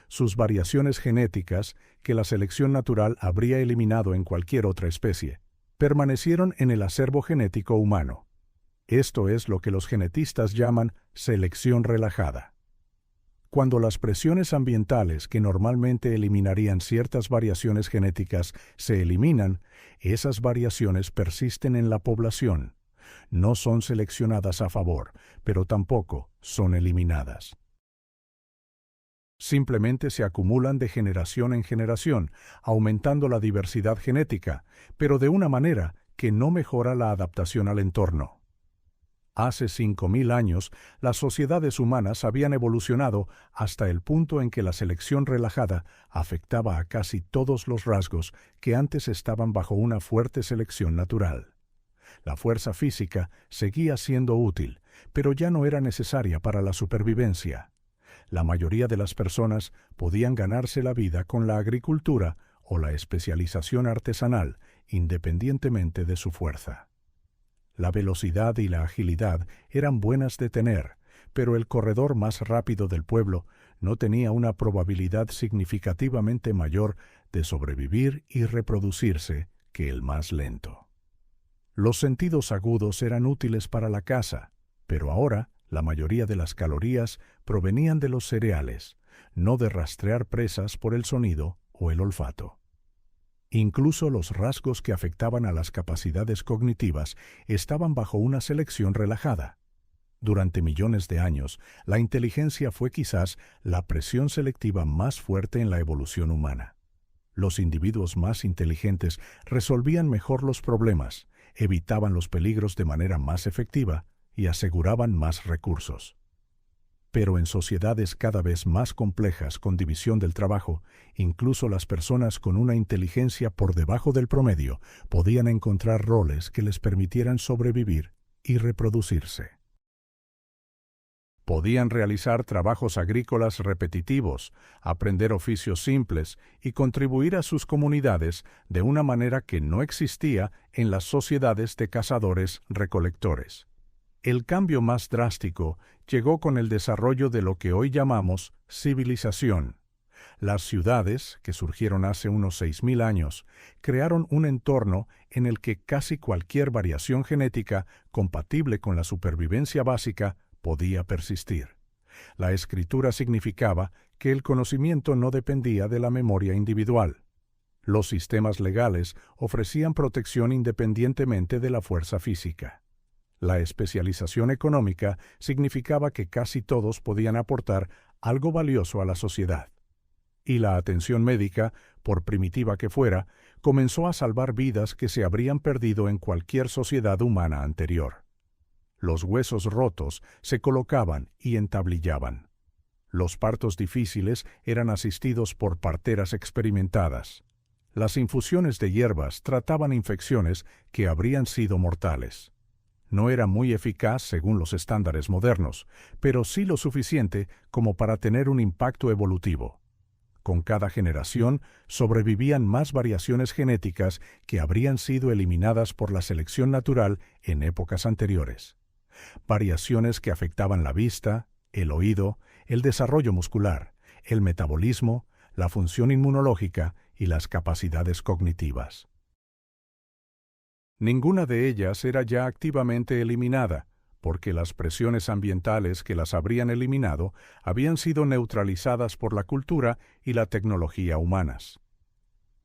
Sus variaciones genéticas, que la selección natural habría eliminado en cualquier otra especie, permanecieron en el acervo genético humano. Esto es lo que los genetistas llaman selección relajada. Cuando las presiones ambientales que normalmente eliminarían ciertas variaciones genéticas se eliminan, esas variaciones persisten en la población. No son seleccionadas a favor, pero tampoco son eliminadas. Simplemente se acumulan de generación en generación, aumentando la diversidad genética, pero de una manera que no mejora la adaptación al entorno. Hace 5.000 años, las sociedades humanas habían evolucionado hasta el punto en que la selección relajada afectaba a casi todos los rasgos que antes estaban bajo una fuerte selección natural. La fuerza física seguía siendo útil, pero ya no era necesaria para la supervivencia. La mayoría de las personas podían ganarse la vida con la agricultura o la especialización artesanal, independientemente de su fuerza. La velocidad y la agilidad eran buenas de tener, pero el corredor más rápido del pueblo no tenía una probabilidad significativamente mayor de sobrevivir y reproducirse que el más lento. Los sentidos agudos eran útiles para la caza, pero ahora la mayoría de las calorías provenían de los cereales, no de rastrear presas por el sonido o el olfato. Incluso los rasgos que afectaban a las capacidades cognitivas estaban bajo una selección relajada. Durante millones de años, la inteligencia fue quizás la presión selectiva más fuerte en la evolución humana. Los individuos más inteligentes resolvían mejor los problemas, evitaban los peligros de manera más efectiva y aseguraban más recursos. Pero en sociedades cada vez más complejas con división del trabajo, incluso las personas con una inteligencia por debajo del promedio podían encontrar roles que les permitieran sobrevivir y reproducirse. Podían realizar trabajos agrícolas repetitivos, aprender oficios simples y contribuir a sus comunidades de una manera que no existía en las sociedades de cazadores-recolectores. El cambio más drástico llegó con el desarrollo de lo que hoy llamamos civilización. Las ciudades, que surgieron hace unos 6.000 años, crearon un entorno en el que casi cualquier variación genética compatible con la supervivencia básica podía persistir. La escritura significaba que el conocimiento no dependía de la memoria individual. Los sistemas legales ofrecían protección independientemente de la fuerza física. La especialización económica significaba que casi todos podían aportar algo valioso a la sociedad. Y la atención médica, por primitiva que fuera, comenzó a salvar vidas que se habrían perdido en cualquier sociedad humana anterior. Los huesos rotos se colocaban y entablillaban. Los partos difíciles eran asistidos por parteras experimentadas. Las infusiones de hierbas trataban infecciones que habrían sido mortales. No era muy eficaz según los estándares modernos, pero sí lo suficiente como para tener un impacto evolutivo. Con cada generación sobrevivían más variaciones genéticas que habrían sido eliminadas por la selección natural en épocas anteriores. Variaciones que afectaban la vista, el oído, el desarrollo muscular, el metabolismo, la función inmunológica y las capacidades cognitivas. Ninguna de ellas era ya activamente eliminada, porque las presiones ambientales que las habrían eliminado habían sido neutralizadas por la cultura y la tecnología humanas.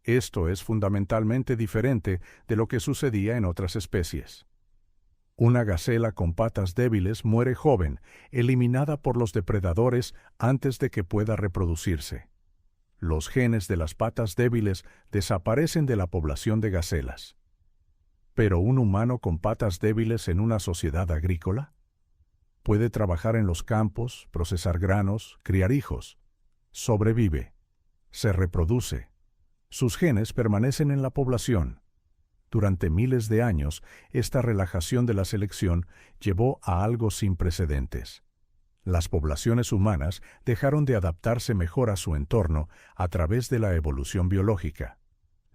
Esto es fundamentalmente diferente de lo que sucedía en otras especies. Una gacela con patas débiles muere joven, eliminada por los depredadores antes de que pueda reproducirse. Los genes de las patas débiles desaparecen de la población de gacelas. ¿Pero un humano con patas débiles en una sociedad agrícola? Puede trabajar en los campos, procesar granos, criar hijos. Sobrevive. Se reproduce. Sus genes permanecen en la población. Durante miles de años, esta relajación de la selección llevó a algo sin precedentes. Las poblaciones humanas dejaron de adaptarse mejor a su entorno a través de la evolución biológica.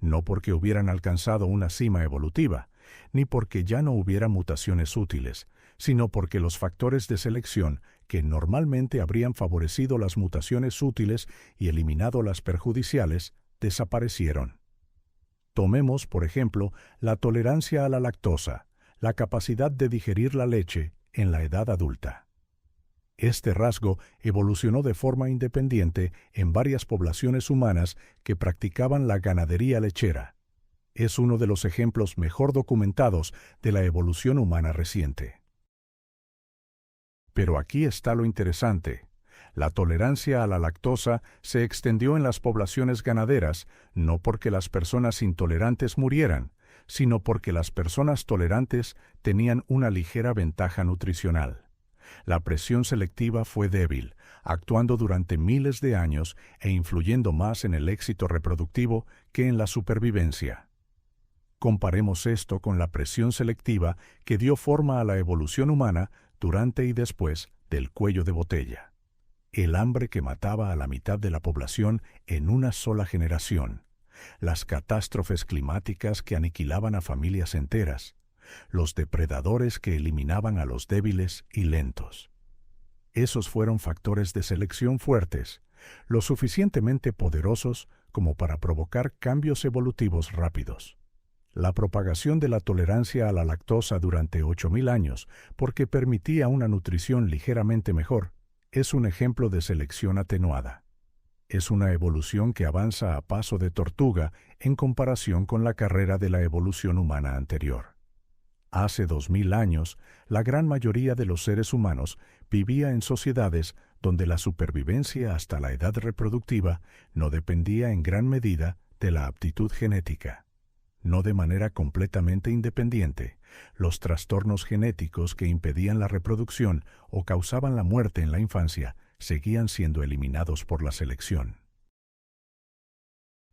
No porque hubieran alcanzado una cima evolutiva, ni porque ya no hubiera mutaciones útiles, sino porque los factores de selección que normalmente habrían favorecido las mutaciones útiles y eliminado las perjudiciales, desaparecieron. Tomemos, por ejemplo, la tolerancia a la lactosa, la capacidad de digerir la leche en la edad adulta. Este rasgo evolucionó de forma independiente en varias poblaciones humanas que practicaban la ganadería lechera. Es uno de los ejemplos mejor documentados de la evolución humana reciente. Pero aquí está lo interesante. La tolerancia a la lactosa se extendió en las poblaciones ganaderas no porque las personas intolerantes murieran, sino porque las personas tolerantes tenían una ligera ventaja nutricional. La presión selectiva fue débil, actuando durante miles de años e influyendo más en el éxito reproductivo que en la supervivencia. Comparemos esto con la presión selectiva que dio forma a la evolución humana durante y después del cuello de botella. El hambre que mataba a la mitad de la población en una sola generación, las catástrofes climáticas que aniquilaban a familias enteras, los depredadores que eliminaban a los débiles y lentos. Esos fueron factores de selección fuertes, lo suficientemente poderosos como para provocar cambios evolutivos rápidos. La propagación de la tolerancia a la lactosa durante 8.000 años, porque permitía una nutrición ligeramente mejor, es un ejemplo de selección atenuada. Es una evolución que avanza a paso de tortuga en comparación con la carrera de la evolución humana anterior. Hace 2.000 años, la gran mayoría de los seres humanos vivía en sociedades donde la supervivencia hasta la edad reproductiva no dependía en gran medida de la aptitud genética. No de manera completamente independiente, los trastornos genéticos que impedían la reproducción o causaban la muerte en la infancia seguían siendo eliminados por la selección.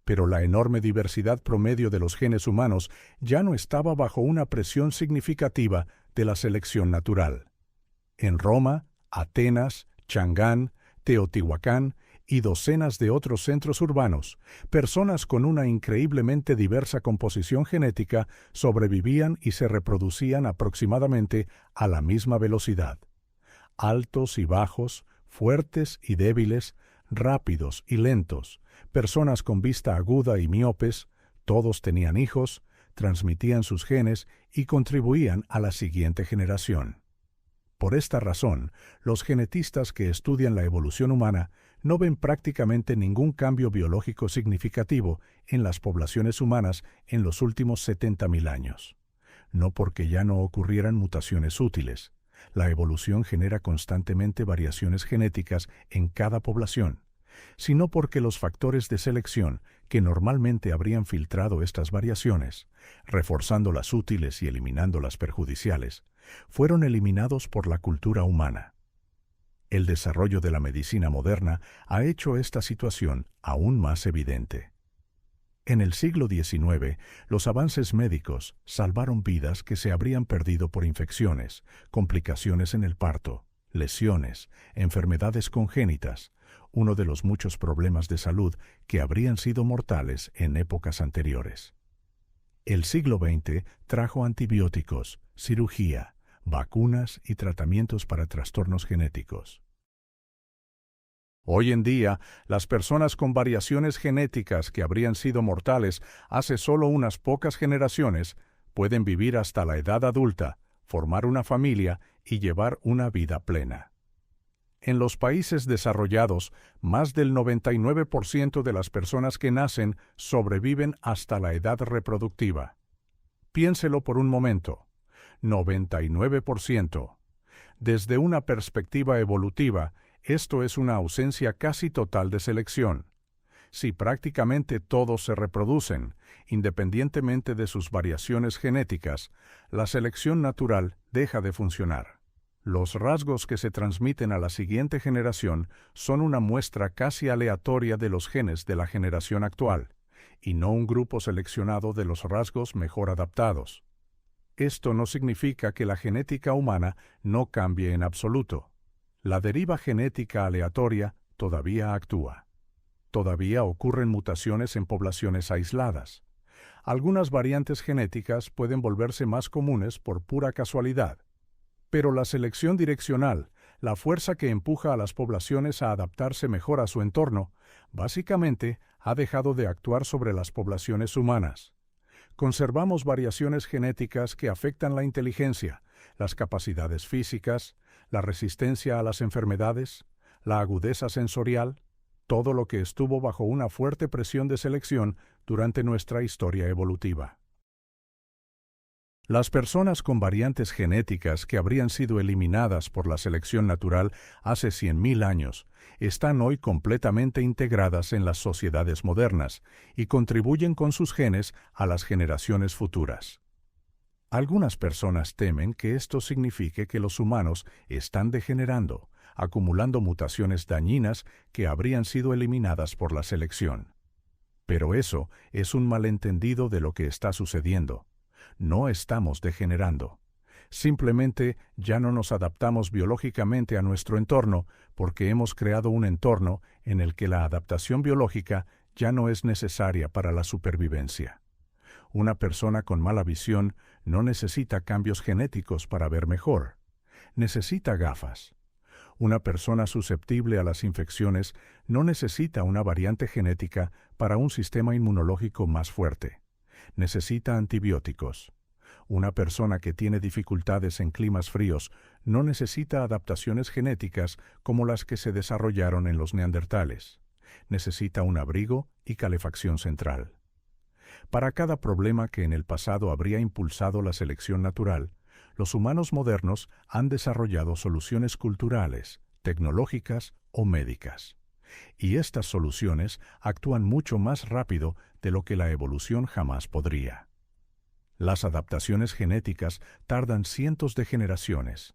Pero la enorme diversidad promedio de los genes humanos ya no estaba bajo una presión significativa de la selección natural. En Roma, Atenas, Changán, Teotihuacán y docenas de otros centros urbanos, personas con una increíblemente diversa composición genética sobrevivían y se reproducían aproximadamente a la misma velocidad. Altos y bajos, fuertes y débiles, rápidos y lentos, personas con vista aguda y miopes, todos tenían hijos, transmitían sus genes y contribuían a la siguiente generación. Por esta razón, los genetistas que estudian la evolución humana no ven prácticamente ningún cambio biológico significativo en las poblaciones humanas en los últimos 70.000 años. No porque ya no ocurrieran mutaciones útiles. La evolución genera constantemente variaciones genéticas en cada población, sino porque los factores de selección que normalmente habrían filtrado estas variaciones, reforzando las útiles y eliminando las perjudiciales, fueron eliminados por la cultura humana. El desarrollo de la medicina moderna ha hecho esta situación aún más evidente. En el siglo XIX, los avances médicos salvaron vidas que se habrían perdido por infecciones, complicaciones en el parto, lesiones, enfermedades congénitas, uno de los muchos problemas de salud que habrían sido mortales en épocas anteriores. El siglo XX trajo antibióticos, cirugía, vacunas y tratamientos para trastornos genéticos. Hoy en día, las personas con variaciones genéticas que habrían sido mortales hace solo unas pocas generaciones pueden vivir hasta la edad adulta, formar una familia y llevar una vida plena. En los países desarrollados, más del 99% de las personas que nacen sobreviven hasta la edad reproductiva. Piénselo por un momento. 99%. Desde una perspectiva evolutiva, esto es una ausencia casi total de selección. Si prácticamente todos se reproducen, independientemente de sus variaciones genéticas, la selección natural deja de funcionar. Los rasgos que se transmiten a la siguiente generación son una muestra casi aleatoria de los genes de la generación actual, y no un grupo seleccionado de los rasgos mejor adaptados. Esto no significa que la genética humana no cambie en absoluto. La deriva genética aleatoria todavía actúa. Todavía ocurren mutaciones en poblaciones aisladas. Algunas variantes genéticas pueden volverse más comunes por pura casualidad, pero la selección direccional, la fuerza que empuja a las poblaciones a adaptarse mejor a su entorno, básicamente ha dejado de actuar sobre las poblaciones humanas. Conservamos variaciones genéticas que afectan la inteligencia, las capacidades físicas, la resistencia a las enfermedades, la agudeza sensorial, todo lo que estuvo bajo una fuerte presión de selección durante nuestra historia evolutiva. Las personas con variantes genéticas que habrían sido eliminadas por la selección natural hace 100.000 años están hoy completamente integradas en las sociedades modernas y contribuyen con sus genes a las generaciones futuras. Algunas personas temen que esto signifique que los humanos están degenerando, acumulando mutaciones dañinas que habrían sido eliminadas por la selección. Pero eso es un malentendido de lo que está sucediendo. No estamos degenerando. Simplemente ya no nos adaptamos biológicamente a nuestro entorno porque hemos creado un entorno en el que la adaptación biológica ya no es necesaria para la supervivencia. Una persona con mala visión no necesita cambios genéticos para ver mejor. Necesita gafas. Una persona susceptible a las infecciones no necesita una variante genética para un sistema inmunológico más fuerte. Necesita antibióticos. Una persona que tiene dificultades en climas fríos no necesita adaptaciones genéticas como las que se desarrollaron en los neandertales. Necesita un abrigo y calefacción central. Para cada problema que en el pasado habría impulsado la selección natural, los humanos modernos han desarrollado soluciones culturales, tecnológicas o médicas. Y estas soluciones actúan mucho más rápido de lo que la evolución jamás podría. Las adaptaciones genéticas tardan cientos de generaciones.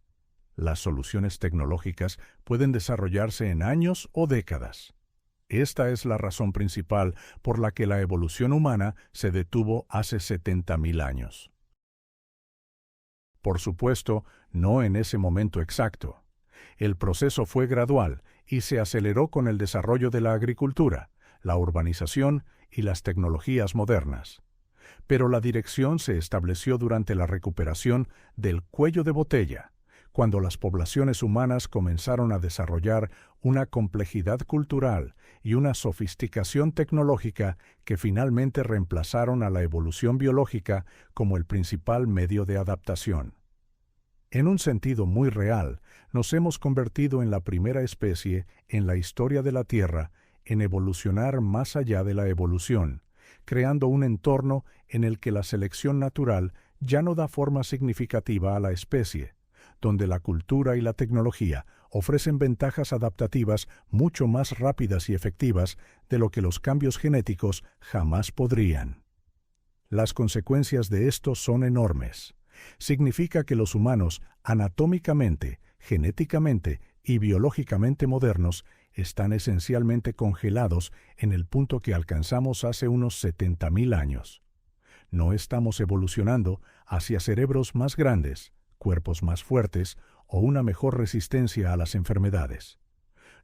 Las soluciones tecnológicas pueden desarrollarse en años o décadas. Esta es la razón principal por la que la evolución humana se detuvo hace 70.000 años. Por supuesto, no en ese momento exacto. El proceso fue gradual y se aceleró con el desarrollo de la agricultura, la urbanización y las tecnologías modernas. Pero la dirección se estableció durante la recuperación del cuello de botella, cuando las poblaciones humanas comenzaron a desarrollar una complejidad cultural y una sofisticación tecnológica que finalmente reemplazaron a la evolución biológica como el principal medio de adaptación. En un sentido muy real, nos hemos convertido en la primera especie en la historia de la Tierra en evolucionar más allá de la evolución, creando un entorno en el que la selección natural ya no da forma significativa a la especie, donde la cultura y la tecnología ofrecen ventajas adaptativas mucho más rápidas y efectivas de lo que los cambios genéticos jamás podrían. Las consecuencias de esto son enormes. Significa que los humanos, anatómicamente, genéticamente y biológicamente modernos, están esencialmente congelados en el punto que alcanzamos hace unos 70.000 años. No estamos evolucionando hacia cerebros más grandes, cuerpos más fuertes o una mejor resistencia a las enfermedades.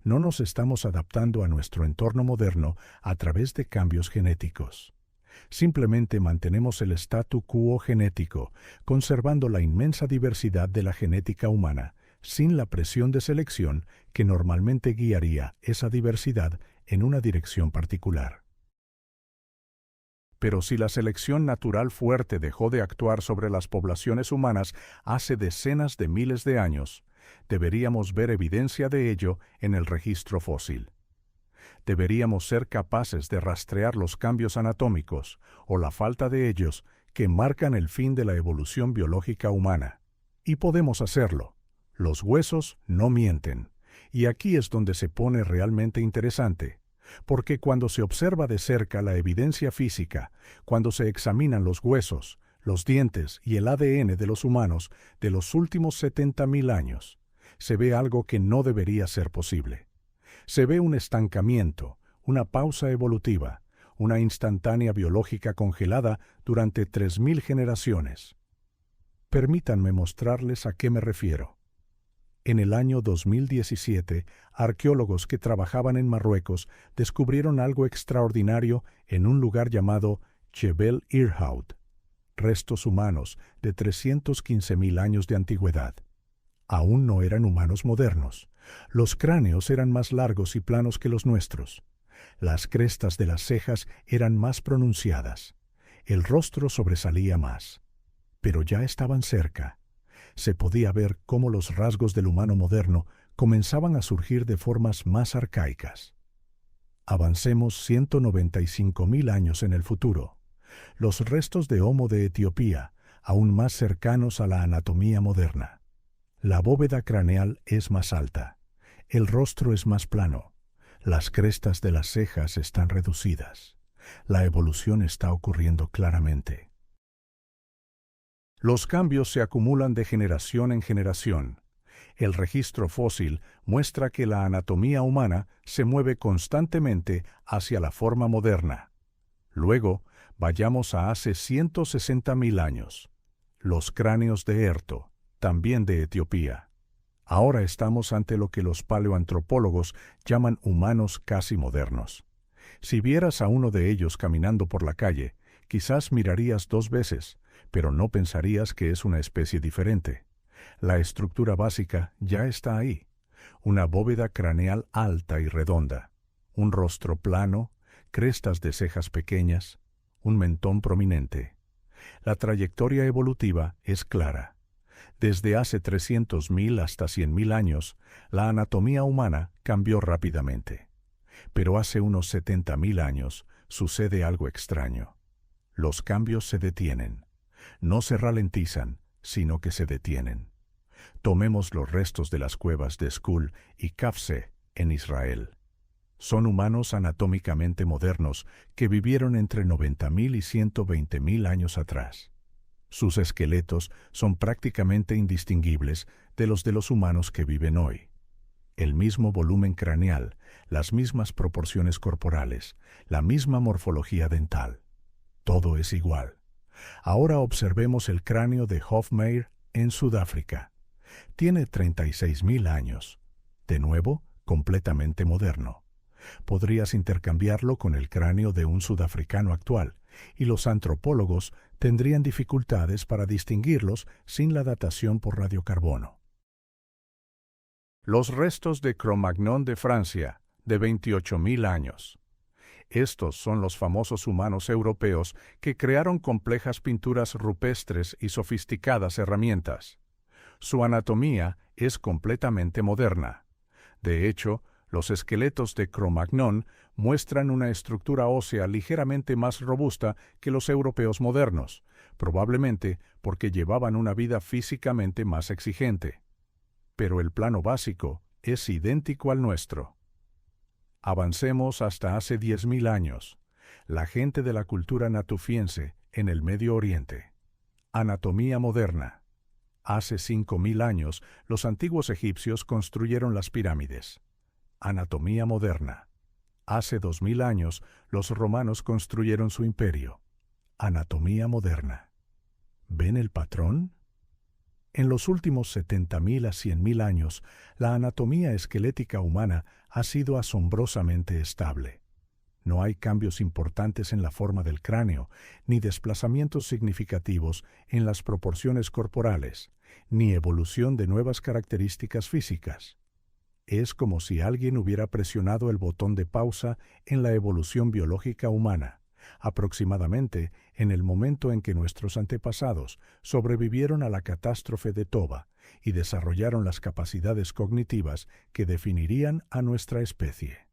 No nos estamos adaptando a nuestro entorno moderno a través de cambios genéticos. Simplemente mantenemos el statu quo genético, conservando la inmensa diversidad de la genética humana, sin la presión de selección que normalmente guiaría esa diversidad en una dirección particular. Pero si la selección natural fuerte dejó de actuar sobre las poblaciones humanas hace decenas de miles de años, deberíamos ver evidencia de ello en el registro fósil. Deberíamos ser capaces de rastrear los cambios anatómicos, o la falta de ellos, que marcan el fin de la evolución biológica humana. Y podemos hacerlo. Los huesos no mienten. Y aquí es donde se pone realmente interesante, porque cuando se observa de cerca la evidencia física, cuando se examinan los huesos, los dientes y el ADN de los humanos de los últimos 70.000 años, se ve algo que no debería ser posible. Se ve un estancamiento, una pausa evolutiva, una instantánea biológica congelada durante 3.000 generaciones. Permítanme mostrarles a qué me refiero. En el año 2017, arqueólogos que trabajaban en Marruecos descubrieron algo extraordinario en un lugar llamado Jebel Irhoud, restos humanos de 315.000 años de antigüedad. Aún no eran humanos modernos. Los cráneos eran más largos y planos que los nuestros. Las crestas de las cejas eran más pronunciadas. El rostro sobresalía más. Pero ya estaban cerca. Se podía ver cómo los rasgos del humano moderno comenzaban a surgir de formas más arcaicas. Avancemos 195.000 años en el futuro. Los restos de Homo de Etiopía, aún más cercanos a la anatomía moderna. La bóveda craneal es más alta. El rostro es más plano. Las crestas de las cejas están reducidas. La evolución está ocurriendo claramente. Los cambios se acumulan de generación en generación. El registro fósil muestra que la anatomía humana se mueve constantemente hacia la forma moderna. Luego, vayamos a hace 160.000 años. Los cráneos de Erto, también de Etiopía. Ahora estamos ante lo que los paleoantropólogos llaman humanos casi modernos. Si vieras a uno de ellos caminando por la calle, quizás mirarías 2 veces, pero no pensarías que es una especie diferente. La estructura básica ya está ahí. Una bóveda craneal alta y redonda, un rostro plano, crestas de cejas pequeñas, un mentón prominente. La trayectoria evolutiva es clara. Desde hace 300.000 hasta 100.000 años, la anatomía humana cambió rápidamente. Pero hace unos 70.000 años sucede algo extraño. Los cambios se detienen. No se ralentizan, sino que se detienen. Tomemos los restos de las cuevas de Skul y Kafse en Israel. Son humanos anatómicamente modernos que vivieron entre 90.000 y 120.000 años atrás. Sus esqueletos son prácticamente indistinguibles de los humanos que viven hoy. El mismo volumen craneal, las mismas proporciones corporales, la misma morfología dental. Todo es igual. Ahora observemos el cráneo de Hofmeyr en Sudáfrica. Tiene 36.000 años. De nuevo, completamente moderno. Podrías intercambiarlo con el cráneo de un sudafricano actual, y los antropólogos tendrían dificultades para distinguirlos sin la datación por radiocarbono. Los restos de Cro-Magnon de Francia, de 28.000 años. Estos son los famosos humanos europeos que crearon complejas pinturas rupestres y sofisticadas herramientas. Su anatomía es completamente moderna. De hecho, los esqueletos de Cro-Magnon muestran una estructura ósea ligeramente más robusta que los europeos modernos, probablemente porque llevaban una vida físicamente más exigente. Pero el plano básico es idéntico al nuestro. Avancemos hasta hace 10.000 años. La gente de la cultura natufiense en el Medio Oriente. Anatomía moderna. Hace 5.000 años, los antiguos egipcios construyeron las pirámides. Anatomía moderna. Hace 2.000 años, los romanos construyeron su imperio. Anatomía moderna. ¿Ven el patrón? En los últimos 70.000 a 100.000 años, la anatomía esquelética humana ha sido asombrosamente estable. No hay cambios importantes en la forma del cráneo, ni desplazamientos significativos en las proporciones corporales, ni evolución de nuevas características físicas. Es como si alguien hubiera presionado el botón de pausa en la evolución biológica humana, aproximadamente en el momento en que nuestros antepasados sobrevivieron a la catástrofe de Toba y desarrollaron las capacidades cognitivas que definirían a nuestra especie.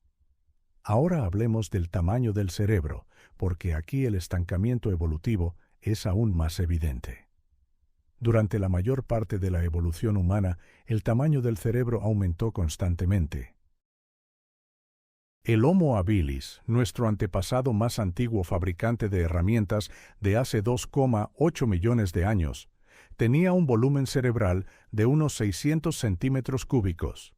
Ahora hablemos del tamaño del cerebro, porque aquí el estancamiento evolutivo es aún más evidente. Durante la mayor parte de la evolución humana, el tamaño del cerebro aumentó constantemente. El Homo habilis, nuestro antepasado más antiguo fabricante de herramientas de hace 2,8 millones de años, tenía un volumen cerebral de unos 600 centímetros cúbicos.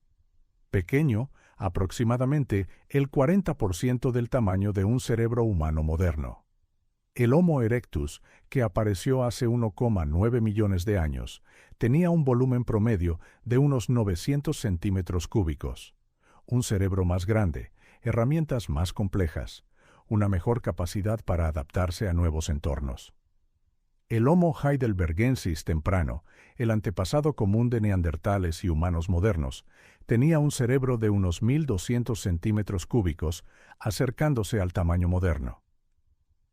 Pequeño, aproximadamente el 40% del tamaño de un cerebro humano moderno. El Homo erectus, que apareció hace 1,9 millones de años, tenía un volumen promedio de unos 900 centímetros cúbicos. Un cerebro más grande, herramientas más complejas, una mejor capacidad para adaptarse a nuevos entornos. El Homo heidelbergensis temprano, el antepasado común de neandertales y humanos modernos, tenía un cerebro de unos 1200 centímetros cúbicos, acercándose al tamaño moderno.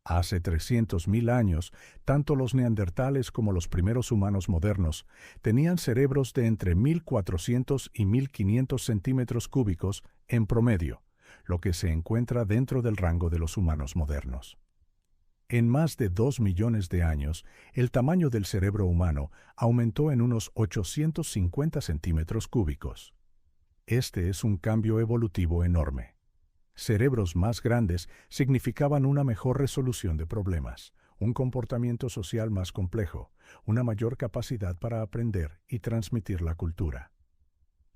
Hace 300.000 años, tanto los neandertales como los primeros humanos modernos tenían cerebros de entre 1400 y 1500 centímetros cúbicos en promedio, lo que se encuentra dentro del rango de los humanos modernos. En más de 2 millones de años, el tamaño del cerebro humano aumentó en unos 850 centímetros cúbicos. Este es un cambio evolutivo enorme. Cerebros más grandes significaban una mejor resolución de problemas, un comportamiento social más complejo, una mayor capacidad para aprender y transmitir la cultura.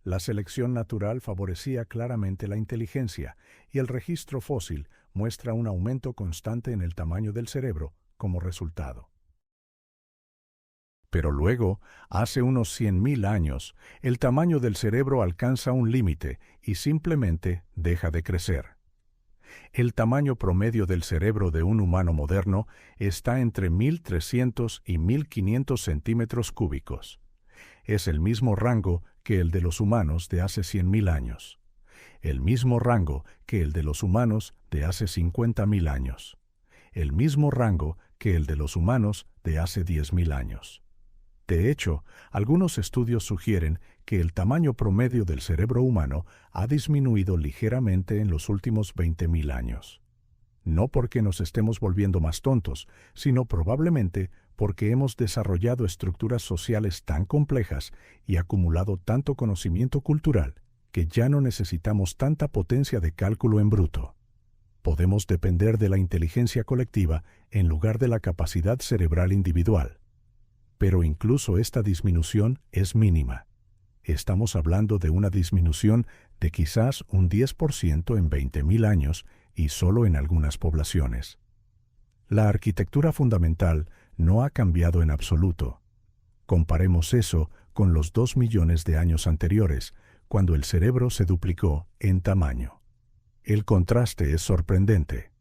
La selección natural favorecía claramente la inteligencia y el registro fósil muestra un aumento constante en el tamaño del cerebro como resultado. Pero luego, hace unos 100.000 años, el tamaño del cerebro alcanza un límite y simplemente deja de crecer. El tamaño promedio del cerebro de un humano moderno está entre 1300 y 1500 centímetros cúbicos. Es el mismo rango que el de los humanos de hace 100.000 años. El mismo rango que el de los humanos de hace 50.000 años. El mismo rango que el de los humanos de hace 10.000 años. De hecho, algunos estudios sugieren que el tamaño promedio del cerebro humano ha disminuido ligeramente en los últimos 20.000 años. No porque nos estemos volviendo más tontos, sino probablemente porque hemos desarrollado estructuras sociales tan complejas y acumulado tanto conocimiento cultural que ya no necesitamos tanta potencia de cálculo en bruto. Podemos depender de la inteligencia colectiva en lugar de la capacidad cerebral individual. Pero incluso esta disminución es mínima. Estamos hablando de una disminución de quizás un 10% en 20.000 años y solo en algunas poblaciones. La arquitectura fundamental no ha cambiado en absoluto. Comparemos eso con los 2 millones de años anteriores, cuando el cerebro se duplicó en tamaño. El contraste es sorprendente.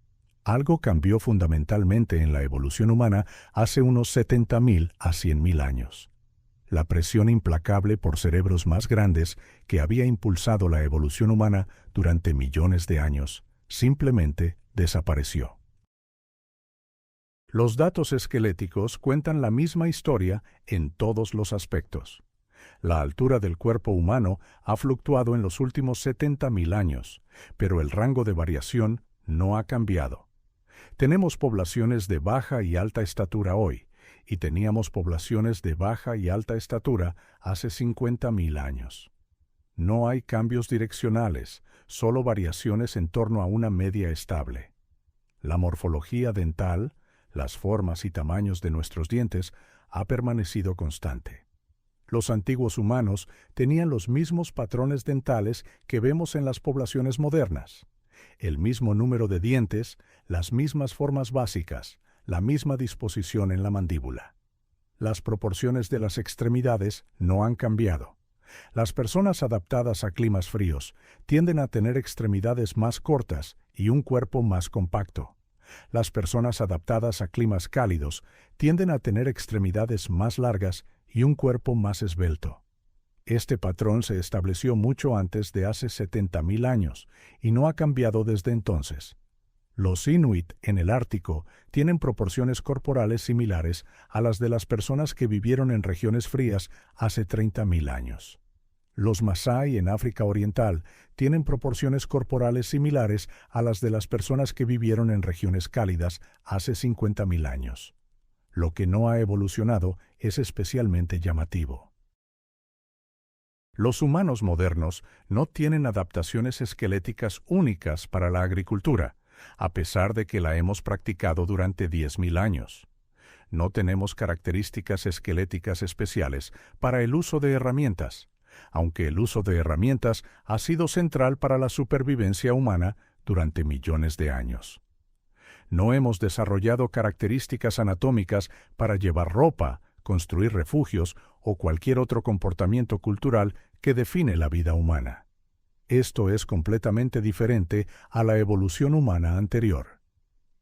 Algo cambió fundamentalmente en la evolución humana hace unos 70.000 a 100.000 años. La presión implacable por cerebros más grandes que había impulsado la evolución humana durante millones de años simplemente desapareció. Los datos esqueléticos cuentan la misma historia en todos los aspectos. La altura del cuerpo humano ha fluctuado en los últimos 70.000 años, pero el rango de variación no ha cambiado. Tenemos poblaciones de baja y alta estatura hoy, y teníamos poblaciones de baja y alta estatura hace 50.000 años. No hay cambios direccionales, solo variaciones en torno a una media estable. La morfología dental, las formas y tamaños de nuestros dientes, ha permanecido constante. Los antiguos humanos tenían los mismos patrones dentales que vemos en las poblaciones modernas. El mismo número de dientes, las mismas formas básicas, la misma disposición en la mandíbula. Las proporciones de las extremidades no han cambiado. Las personas adaptadas a climas fríos tienden a tener extremidades más cortas y un cuerpo más compacto. Las personas adaptadas a climas cálidos tienden a tener extremidades más largas y un cuerpo más esbelto. Este patrón se estableció mucho antes de hace 70.000 años y no ha cambiado desde entonces. Los Inuit en el Ártico tienen proporciones corporales similares a las de las personas que vivieron en regiones frías hace 30.000 años. Los Masái en África Oriental tienen proporciones corporales similares a las de las personas que vivieron en regiones cálidas hace 50.000 años. Lo que no ha evolucionado es especialmente llamativo. Los humanos modernos no tienen adaptaciones esqueléticas únicas para la agricultura, a pesar de que la hemos practicado durante 10.000 años. No tenemos características esqueléticas especiales para el uso de herramientas, aunque el uso de herramientas ha sido central para la supervivencia humana durante millones de años. No hemos desarrollado características anatómicas para llevar ropa, construir refugios o cualquier otro comportamiento cultural que define la vida humana. Esto es completamente diferente a la evolución humana anterior.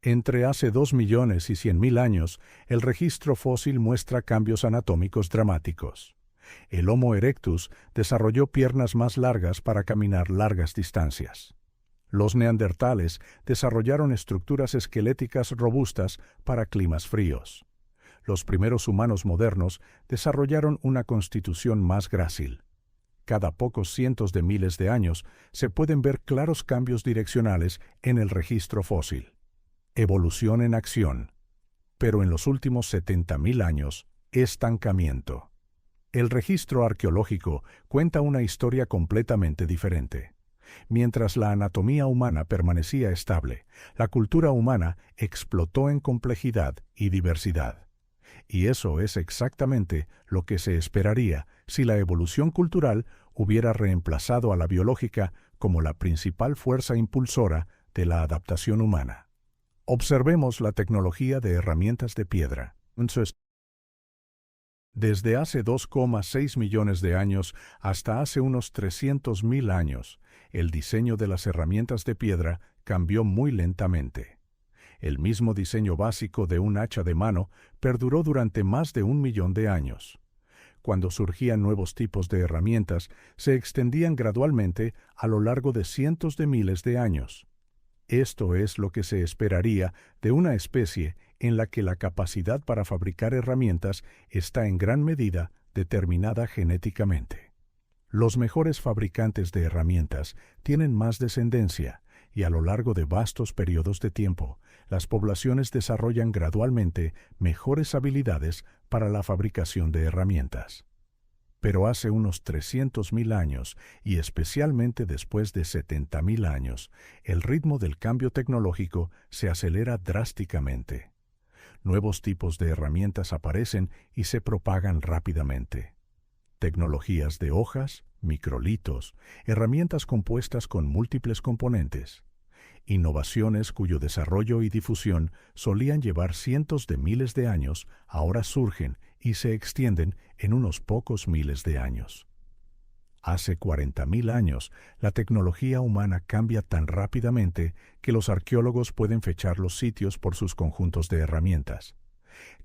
Entre hace 2 millones y 100.000 años, el registro fósil muestra cambios anatómicos dramáticos. El Homo erectus desarrolló piernas más largas para caminar largas distancias. Los neandertales desarrollaron estructuras esqueléticas robustas para climas fríos. Los primeros humanos modernos desarrollaron una constitución más grácil. Cada pocos cientos de miles de años se pueden ver claros cambios direccionales en el registro fósil. Evolución en acción. Pero en los últimos 70.000 años, estancamiento. El registro arqueológico cuenta una historia completamente diferente. Mientras la anatomía humana permanecía estable, la cultura humana explotó en complejidad y diversidad. Y eso es exactamente lo que se esperaría si la evolución cultural hubiera reemplazado a la biológica como la principal fuerza impulsora de la adaptación humana. Observemos la tecnología de herramientas de piedra. Desde hace 2,6 millones de años hasta hace unos 300.000 años, el diseño de las herramientas de piedra cambió muy lentamente. El mismo diseño básico de un hacha de mano perduró durante más de 1 millón de años. Cuando surgían nuevos tipos de herramientas, se extendían gradualmente a lo largo de cientos de miles de años. Esto es lo que se esperaría de una especie en la que la capacidad para fabricar herramientas está en gran medida determinada genéticamente. Los mejores fabricantes de herramientas tienen más descendencia y a lo largo de vastos periodos de tiempo, las poblaciones desarrollan gradualmente mejores habilidades para la fabricación de herramientas. Pero hace unos 300.000 años, y especialmente después de 70.000 años, el ritmo del cambio tecnológico se acelera drásticamente. Nuevos tipos de herramientas aparecen y se propagan rápidamente. Tecnologías de hojas, microlitos, herramientas compuestas con múltiples componentes. Innovaciones cuyo desarrollo y difusión solían llevar cientos de miles de años, ahora surgen y se extienden en unos pocos miles de años. Hace 40.000 años, la tecnología humana cambia tan rápidamente que los arqueólogos pueden fechar los sitios por sus conjuntos de herramientas.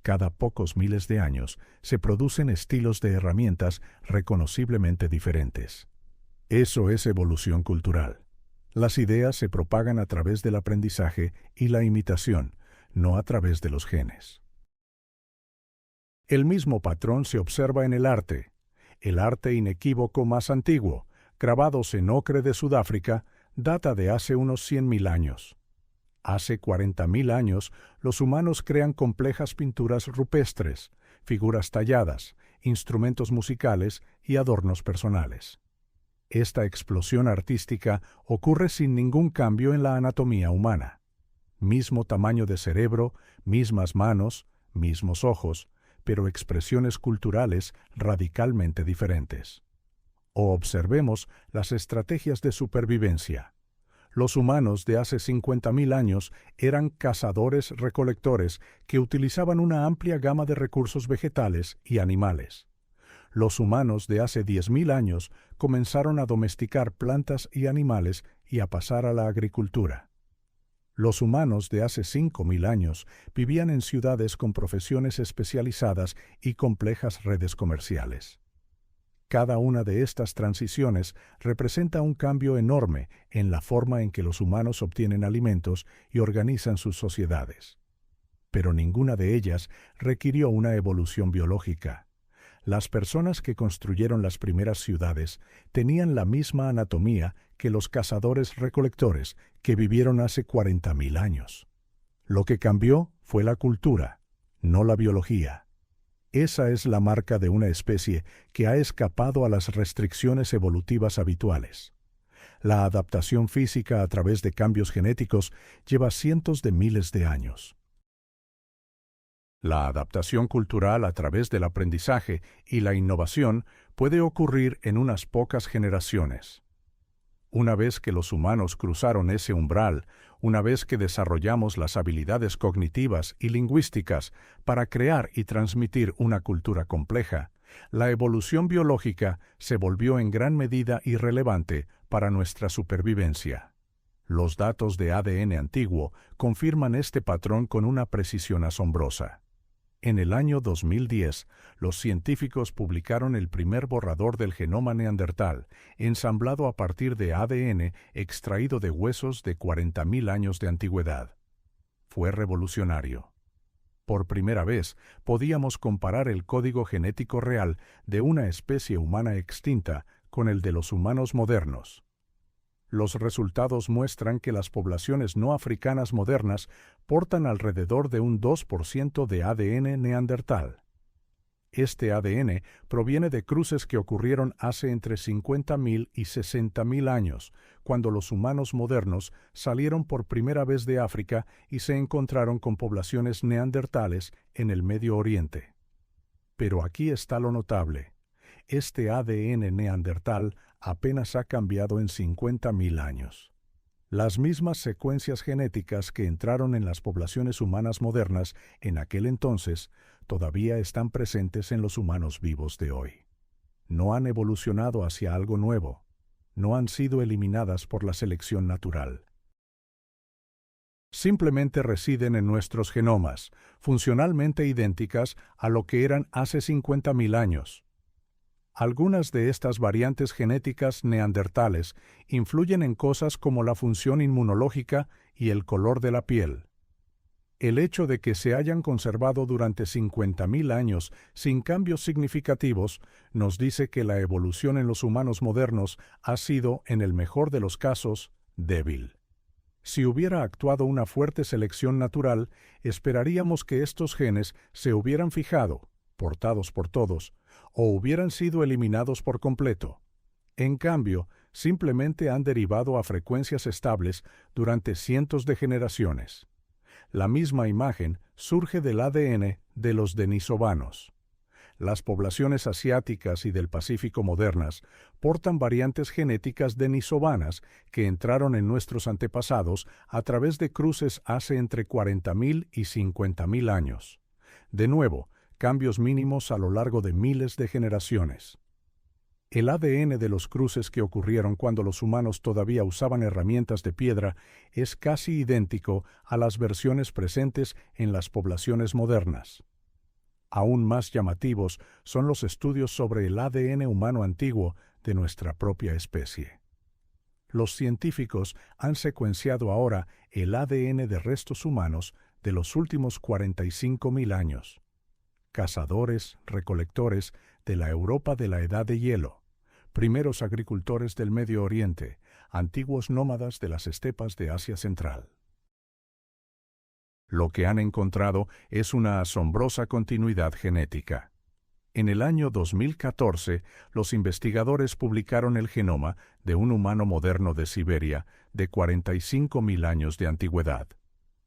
Cada pocos miles de años se producen estilos de herramientas reconociblemente diferentes. Eso es evolución cultural. Las ideas se propagan a través del aprendizaje y la imitación, no a través de los genes. El mismo patrón se observa en el arte. El arte inequívoco más antiguo, grabados en ocre de Sudáfrica, data de hace unos 100.000 años. Hace 40.000 años, los humanos crean complejas pinturas rupestres, figuras talladas, instrumentos musicales y adornos personales. Esta explosión artística ocurre sin ningún cambio en la anatomía humana. Mismo tamaño de cerebro, mismas manos, mismos ojos, pero expresiones culturales radicalmente diferentes. O observemos las estrategias de supervivencia. Los humanos de hace 50.000 años eran cazadores-recolectores que utilizaban una amplia gama de recursos vegetales y animales. Los humanos de hace 10.000 años comenzaron a domesticar plantas y animales y a pasar a la agricultura. Los humanos de hace 5.000 años vivían en ciudades con profesiones especializadas y complejas redes comerciales. Cada una de estas transiciones representa un cambio enorme en la forma en que los humanos obtienen alimentos y organizan sus sociedades. Pero ninguna de ellas requirió una evolución biológica. Las personas que construyeron las primeras ciudades tenían la misma anatomía que los cazadores-recolectores que vivieron hace 40.000 años. Lo que cambió fue la cultura, no la biología. Esa es la marca de una especie que ha escapado a las restricciones evolutivas habituales. La adaptación física a través de cambios genéticos lleva cientos de miles de años. La adaptación cultural a través del aprendizaje y la innovación puede ocurrir en unas pocas generaciones. Una vez que los humanos cruzaron ese umbral, una vez que desarrollamos las habilidades cognitivas y lingüísticas para crear y transmitir una cultura compleja, la evolución biológica se volvió en gran medida irrelevante para nuestra supervivencia. Los datos de ADN antiguo confirman este patrón con una precisión asombrosa. En el año 2010, los científicos publicaron el primer borrador del genoma neandertal, ensamblado a partir de ADN extraído de huesos de 40.000 años de antigüedad. Fue revolucionario. Por primera vez, podíamos comparar el código genético real de una especie humana extinta con el de los humanos modernos. Los resultados muestran que las poblaciones no africanas modernas portan alrededor de un 2% de ADN neandertal. Este ADN proviene de cruces que ocurrieron hace entre 50.000 y 60.000 años, cuando los humanos modernos salieron por primera vez de África y se encontraron con poblaciones neandertales en el Medio Oriente. Pero aquí está lo notable. Este ADN neandertal apenas ha cambiado en 50.000 años. Las mismas secuencias genéticas que entraron en las poblaciones humanas modernas en aquel entonces todavía están presentes en los humanos vivos de hoy. No han evolucionado hacia algo nuevo. No han sido eliminadas por la selección natural. Simplemente residen en nuestros genomas, funcionalmente idénticas a lo que eran hace 50.000 años. Algunas de estas variantes genéticas neandertales influyen en cosas como la función inmunológica y el color de la piel. El hecho de que se hayan conservado durante 50.000 años sin cambios significativos nos dice que la evolución en los humanos modernos ha sido, en el mejor de los casos, débil. Si hubiera actuado una fuerte selección natural, esperaríamos que estos genes se hubieran fijado, portados por todos, o hubieran sido eliminados por completo. En cambio, simplemente han derivado a frecuencias estables durante cientos de generaciones. La misma imagen surge del ADN de los denisovanos. Las poblaciones asiáticas y del Pacífico modernas portan variantes genéticas denisovanas que entraron en nuestros antepasados a través de cruces hace entre 40.000 y 50.000 años. De nuevo, cambios mínimos a lo largo de miles de generaciones. El ADN de los cruces que ocurrieron cuando los humanos todavía usaban herramientas de piedra es casi idéntico a las versiones presentes en las poblaciones modernas. Aún más llamativos son los estudios sobre el ADN humano antiguo de nuestra propia especie. Los científicos han secuenciado ahora el ADN de restos humanos de los últimos 45.000 años. Cazadores, recolectores de la Europa de la Edad de Hielo, primeros agricultores del Medio Oriente, antiguos nómadas de las estepas de Asia Central. Lo que han encontrado es una asombrosa continuidad genética. En el año 2014, los investigadores publicaron el genoma de un humano moderno de Siberia de 45.000 años de antigüedad.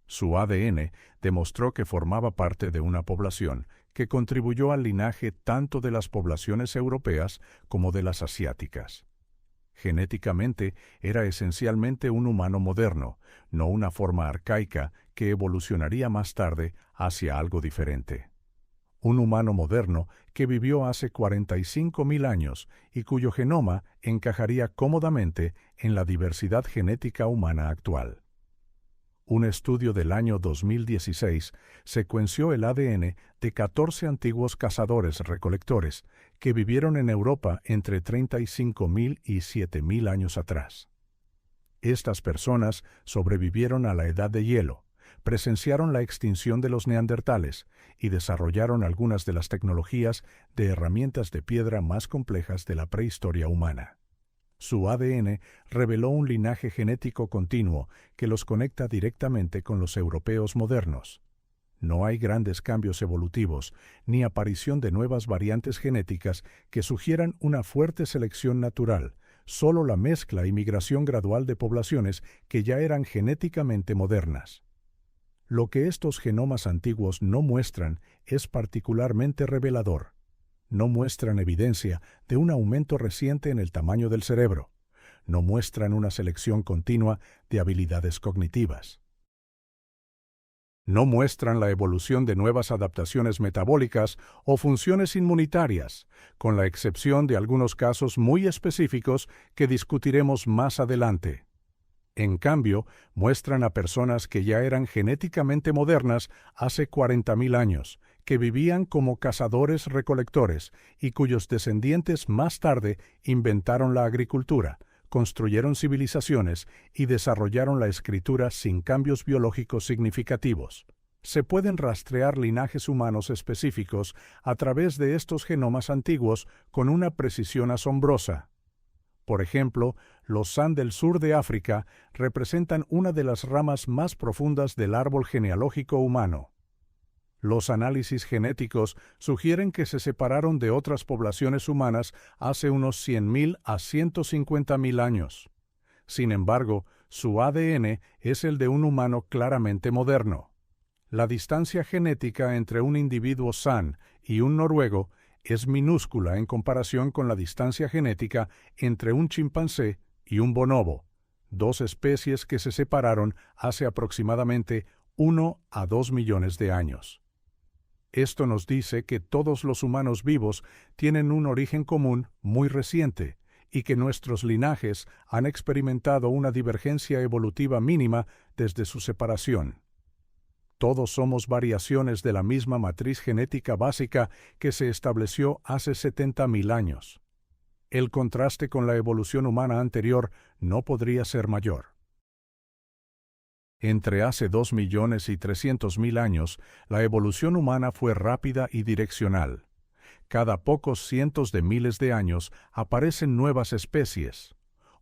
Su ADN demostró que formaba parte de una población que contribuyó al linaje tanto de las poblaciones europeas como de las asiáticas. Genéticamente era esencialmente un humano moderno, no una forma arcaica que evolucionaría más tarde hacia algo diferente. Un humano moderno que vivió hace 45.000 años y cuyo genoma encajaría cómodamente en la diversidad genética humana actual. Un estudio del año 2016 secuenció el ADN de 14 antiguos cazadores-recolectores que vivieron en Europa entre 35.000 y 7.000 años atrás. Estas personas sobrevivieron a la Edad de Hielo, presenciaron la extinción de los neandertales y desarrollaron algunas de las tecnologías de herramientas de piedra más complejas de la prehistoria humana. Su ADN reveló un linaje genético continuo que los conecta directamente con los europeos modernos. No hay grandes cambios evolutivos, ni aparición de nuevas variantes genéticas que sugieran una fuerte selección natural, solo la mezcla y migración gradual de poblaciones que ya eran genéticamente modernas. Lo que estos genomas antiguos no muestran es particularmente revelador. No muestran evidencia de un aumento reciente en el tamaño del cerebro. No muestran una selección continua de habilidades cognitivas. No muestran la evolución de nuevas adaptaciones metabólicas o funciones inmunitarias, con la excepción de algunos casos muy específicos que discutiremos más adelante. En cambio, muestran a personas que ya eran genéticamente modernas hace 40.000 años, que vivían como cazadores-recolectores y cuyos descendientes más tarde inventaron la agricultura, construyeron civilizaciones y desarrollaron la escritura sin cambios biológicos significativos. Se pueden rastrear linajes humanos específicos a través de estos genomas antiguos con una precisión asombrosa. Por ejemplo, los San del sur de África representan una de las ramas más profundas del árbol genealógico humano. Los análisis genéticos sugieren que se separaron de otras poblaciones humanas hace unos 100.000 a 150.000 años. Sin embargo, su ADN es el de un humano claramente moderno. La distancia genética entre un individuo San y un noruego es minúscula en comparación con la distancia genética entre un chimpancé y un bonobo, dos especies que se separaron hace aproximadamente 1 a 2 millones de años. Esto nos dice que todos los humanos vivos tienen un origen común muy reciente y que nuestros linajes han experimentado una divergencia evolutiva mínima desde su separación. Todos somos variaciones de la misma matriz genética básica que se estableció hace 70.000 años. El contraste con la evolución humana anterior no podría ser mayor. Entre hace 2.300.000 años, la evolución humana fue rápida y direccional. Cada pocos cientos de miles de años aparecen nuevas especies: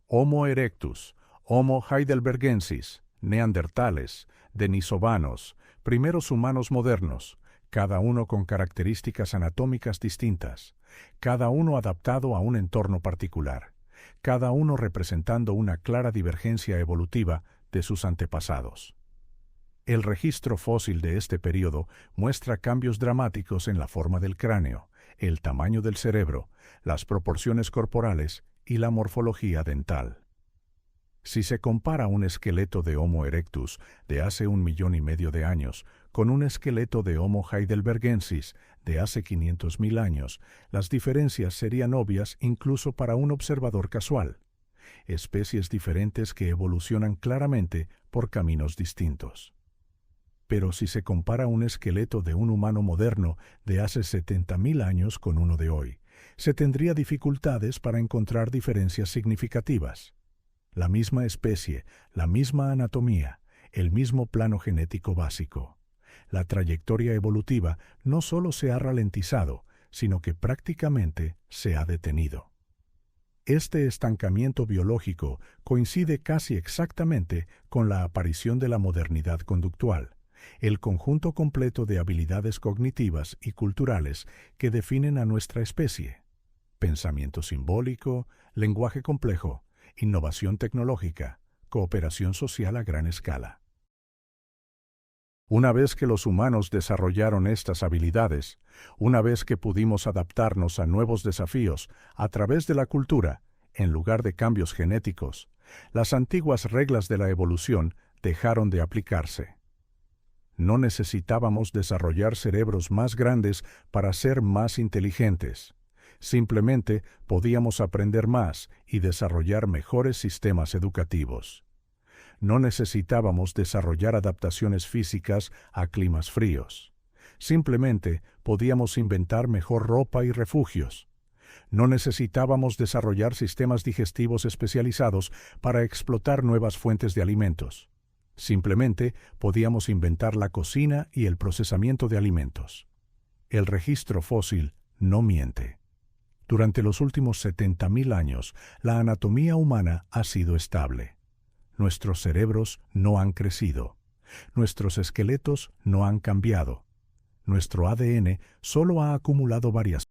Homo erectus, Homo heidelbergensis, neandertales, denisovanos, primeros humanos modernos, cada uno con características anatómicas distintas, cada uno adaptado a un entorno particular, cada uno representando una clara divergencia evolutiva de sus antepasados. El registro fósil de este período muestra cambios dramáticos en la forma del cráneo, el tamaño del cerebro, las proporciones corporales y la morfología dental. Si se compara un esqueleto de Homo erectus de hace 1,5 millones de años con un esqueleto de Homo heidelbergensis de hace 500.000 años, las diferencias serían obvias incluso para un observador casual. Especies diferentes que evolucionan claramente por caminos distintos. Pero si se compara un esqueleto de un humano moderno de hace 70.000 años con uno de hoy, se tendría dificultades para encontrar diferencias significativas. La misma especie, la misma anatomía, el mismo plano genético básico. La trayectoria evolutiva no solo se ha ralentizado, sino que prácticamente se ha detenido. Este estancamiento biológico coincide casi exactamente con la aparición de la modernidad conductual, el conjunto completo de habilidades cognitivas y culturales que definen a nuestra especie: pensamiento simbólico, lenguaje complejo, innovación tecnológica, cooperación social a gran escala. Una vez que los humanos desarrollaron estas habilidades, una vez que pudimos adaptarnos a nuevos desafíos a través de la cultura, en lugar de cambios genéticos, las antiguas reglas de la evolución dejaron de aplicarse. No necesitábamos desarrollar cerebros más grandes para ser más inteligentes. Simplemente podíamos aprender más y desarrollar mejores sistemas educativos. No necesitábamos desarrollar adaptaciones físicas a climas fríos. Simplemente podíamos inventar mejor ropa y refugios. No necesitábamos desarrollar sistemas digestivos especializados para explotar nuevas fuentes de alimentos. Simplemente podíamos inventar la cocina y el procesamiento de alimentos. El registro fósil no miente. Durante los últimos 70.000 años, la anatomía humana ha sido estable. Nuestros cerebros no han crecido. Nuestros esqueletos no han cambiado. Nuestro ADN solo ha acumulado variaciones.